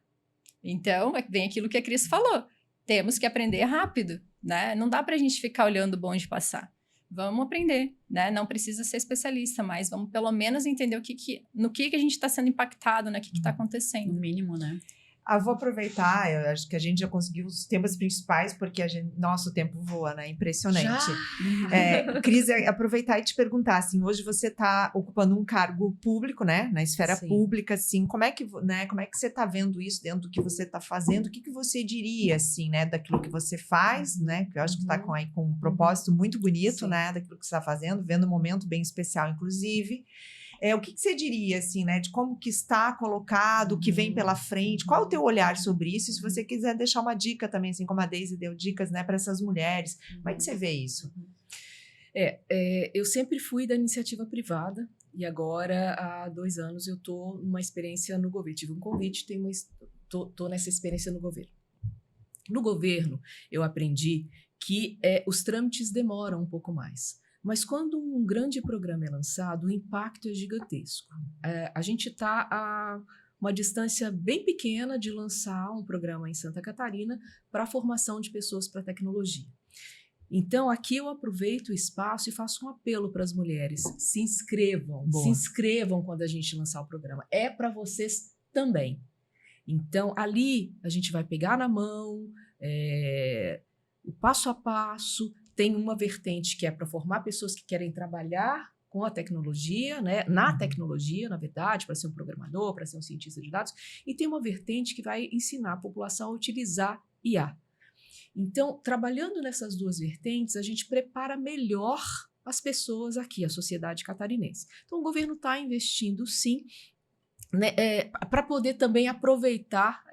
Então, vem aquilo que a Cris falou. Temos que aprender rápido, né? Não dá para a gente ficar olhando o bonde passar. Vamos aprender, né? Não precisa ser especialista, mas vamos pelo menos entender no que a gente está sendo impactado, né? O que está acontecendo. No mínimo, né? Vou aproveitar, eu acho que a gente já conseguiu os temas principais, porque nosso tempo voa, né? Impressionante. Cris, aproveitar e te perguntar, assim, hoje você está ocupando um cargo público, né? Na esfera pública, assim, como é que você está vendo isso dentro do que você está fazendo? O que você diria, assim, né? Daquilo que você faz, né? Que eu acho que está com um propósito muito bonito, né? Daquilo que você está fazendo, vendo um momento bem especial, inclusive. O que você diria, assim, né? De como que está colocado, o que vem pela frente, qual é o teu olhar sobre isso? E se você quiser deixar uma dica também, assim como a Daisy deu dicas, né, para essas mulheres, como é que você vê isso? Eu sempre fui da iniciativa privada e agora, há 2 anos, eu estou numa experiência no governo. Tive um convite, estou nessa experiência no governo. No governo, eu aprendi que os trâmites demoram um pouco mais. Mas quando um grande programa é lançado, o impacto é gigantesco. A gente está a uma distância bem pequena de lançar um programa em Santa Catarina para a formação de pessoas para tecnologia. Então, aqui eu aproveito o espaço e faço um apelo para as mulheres. Se inscrevam quando a gente lançar o programa. É para vocês também. Então, ali a gente vai pegar na mão, o passo a passo. Tem uma vertente que é para formar pessoas que querem trabalhar com a tecnologia, né? Na tecnologia, na verdade, para ser um programador, para ser um cientista de dados, e tem uma vertente que vai ensinar a população a utilizar IA. Então, trabalhando nessas duas vertentes, a gente prepara melhor as pessoas aqui, a sociedade catarinense. Então, o governo está investindo, sim, né, para poder também aproveitar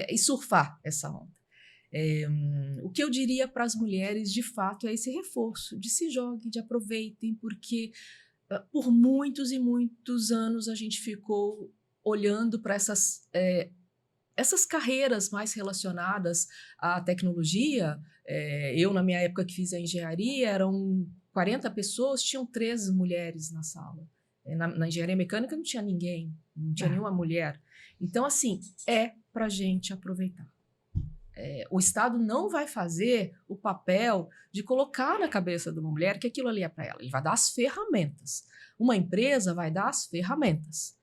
e surfar essa onda. O que eu diria para as mulheres, de fato, é esse reforço, de se joguem, de aproveitem, porque por muitos e muitos anos a gente ficou olhando para essas carreiras mais relacionadas à tecnologia. Eu, na minha época que fiz a engenharia, eram 40 pessoas, tinham 13 mulheres na sala. Na engenharia mecânica não tinha ninguém, não tinha nenhuma mulher. Então, assim, para a gente aproveitar. O Estado não vai fazer o papel de colocar na cabeça de uma mulher que aquilo ali é para ela. Ele vai dar as ferramentas. Uma empresa vai dar as ferramentas.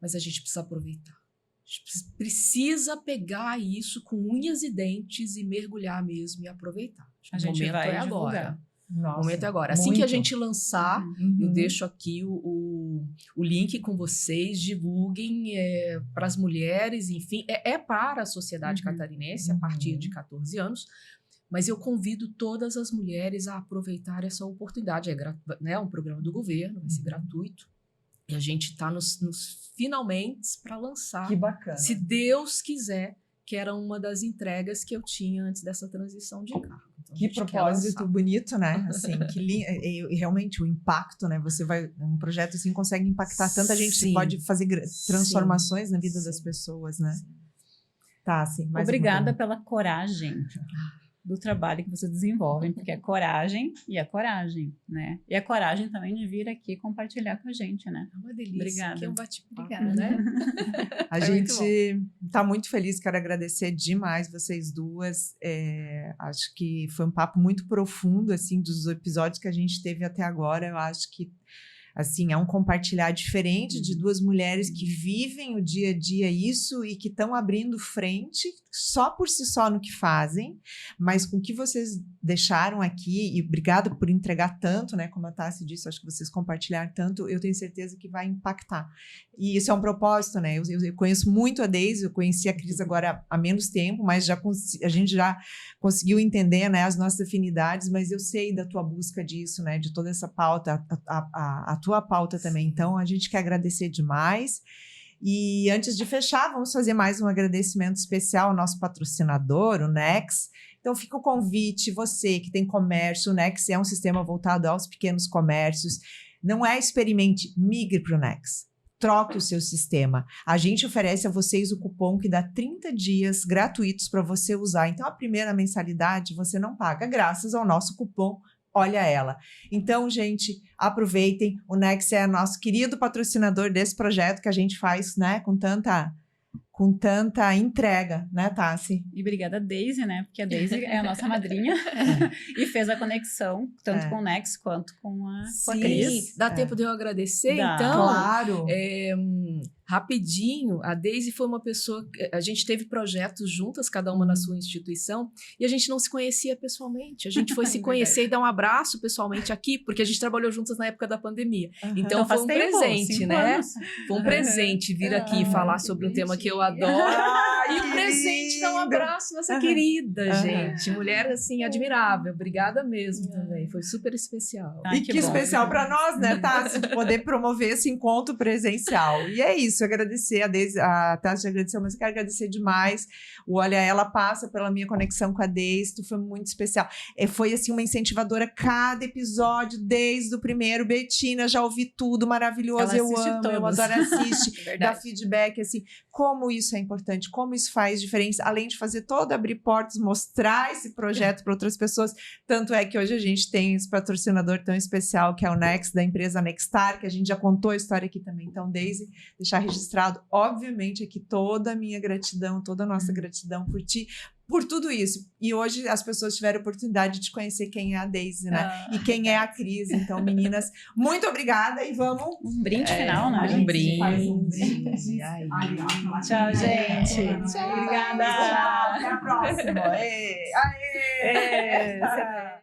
Mas a gente precisa aproveitar. A gente precisa pegar isso com unhas e dentes e mergulhar mesmo e aproveitar. A gente momento vai é divulgar. agora. Nossa, O momento é agora. Assim que a gente lançar, eu deixo aqui o link com vocês, divulguem para as mulheres, enfim, para a sociedade catarinense a partir de 14 anos, mas eu convido todas as mulheres a aproveitar essa oportunidade. É um programa do governo, vai ser gratuito, e a gente está nos finalmente para lançar. Que bacana. Se Deus quiser, que era uma das entregas que eu tinha antes dessa transição de cargo. Então, Que propósito bonito, né? Assim, e realmente o impacto, né? Um projeto assim consegue impactar tanta gente, Sim. pode fazer transformações na vida Sim. das pessoas, né? Tá, sim. Obrigada pela coragem do trabalho que vocês desenvolvem, porque é coragem e é coragem, né? E a coragem também de vir aqui compartilhar com a gente, né? É uma delícia. Obrigada. Aqui é um bate-papo, Obrigada. né? A Foi muito gente está muito feliz, quero agradecer demais vocês duas. Acho que foi um papo muito profundo, assim, dos episódios que a gente teve até agora. Eu acho que, assim, é um compartilhar diferente de duas mulheres que vivem o dia a dia isso e que estão abrindo frente só por si só no que fazem, mas com o que vocês deixaram aqui, e obrigado por entregar tanto, né? Como a Tassi disse, acho que vocês compartilharam tanto, eu tenho certeza que vai impactar. E isso é um propósito, né? Eu conheço muito a Deise, eu conheci a Cris agora há menos tempo, mas a gente já conseguiu entender, né, as nossas afinidades, mas eu sei da tua busca disso, né? De toda essa pauta, a tua pauta também. Então, a gente quer agradecer demais. E antes de fechar, vamos fazer mais um agradecimento especial ao nosso patrocinador, o Nex. Então, fica o convite, você que tem comércio, o Nex é um sistema voltado aos pequenos comércios. Não experimente, migre para o Nex. Troque o seu sistema. A gente oferece a vocês o cupom que dá 30 dias gratuitos para você usar. Então, a primeira mensalidade você não paga, graças ao nosso cupom. Olha ela. Então, gente, aproveitem. O Nex é nosso querido patrocinador desse projeto que a gente faz, né, com tanta entrega, né, Tassi? E obrigada a Deise, né? Porque a Deise é a nossa madrinha e fez a conexão, tanto com o Nex quanto com a Cris. Dá tempo de eu agradecer? Dá. Então, Claro. Rapidinho, a Deise foi uma pessoa, a gente teve projetos juntas, cada uma na sua instituição, e a gente não se conhecia pessoalmente. A gente foi se conhecer e dar um abraço pessoalmente aqui, porque a gente trabalhou juntas na época da pandemia. Então foi faz um tempo, presente, 5 né? anos. Foi um presente vir aqui falar sobre um tema que eu adoro. E um presente dar um abraço nessa querida, gente. Mulher, assim, admirável. Obrigada mesmo também. Foi super especial. Ai, E que bom. especial para nós, né, Tassi, de poder promover esse encontro presencial. E é isso, agradecer a Tassi já agradeceu, mas eu quero agradecer demais. Olha, ela passa pela minha conexão com a Deise, tu foi muito especial. Foi, assim, uma incentivadora cada episódio, desde o primeiro. Bettina, já ouvi tudo, maravilhoso, Ela eu assiste amo, eu todos. adoro assistir, dá Verdade. feedback, assim, como isso é importante, como isso faz diferença, além de fazer todo abrir portas, mostrar esse projeto para outras pessoas. Tanto é que hoje a gente tem esse patrocinador tão especial, que é o Nex, da empresa Nextar, que a gente já contou a história aqui também. Então, Deise, deixar registrado, obviamente, aqui toda a minha gratidão, toda a nossa gratidão por ti, por tudo isso. E hoje as pessoas tiveram a oportunidade de conhecer quem é a Deise, né? E quem é a Cris. Então, meninas, muito obrigada e vamos... Um brinde final, né? Um brinde. Faz um brinde. Ai, Tchau, gente. Tchau. Obrigada. Tchau, até a próxima. Aê. É,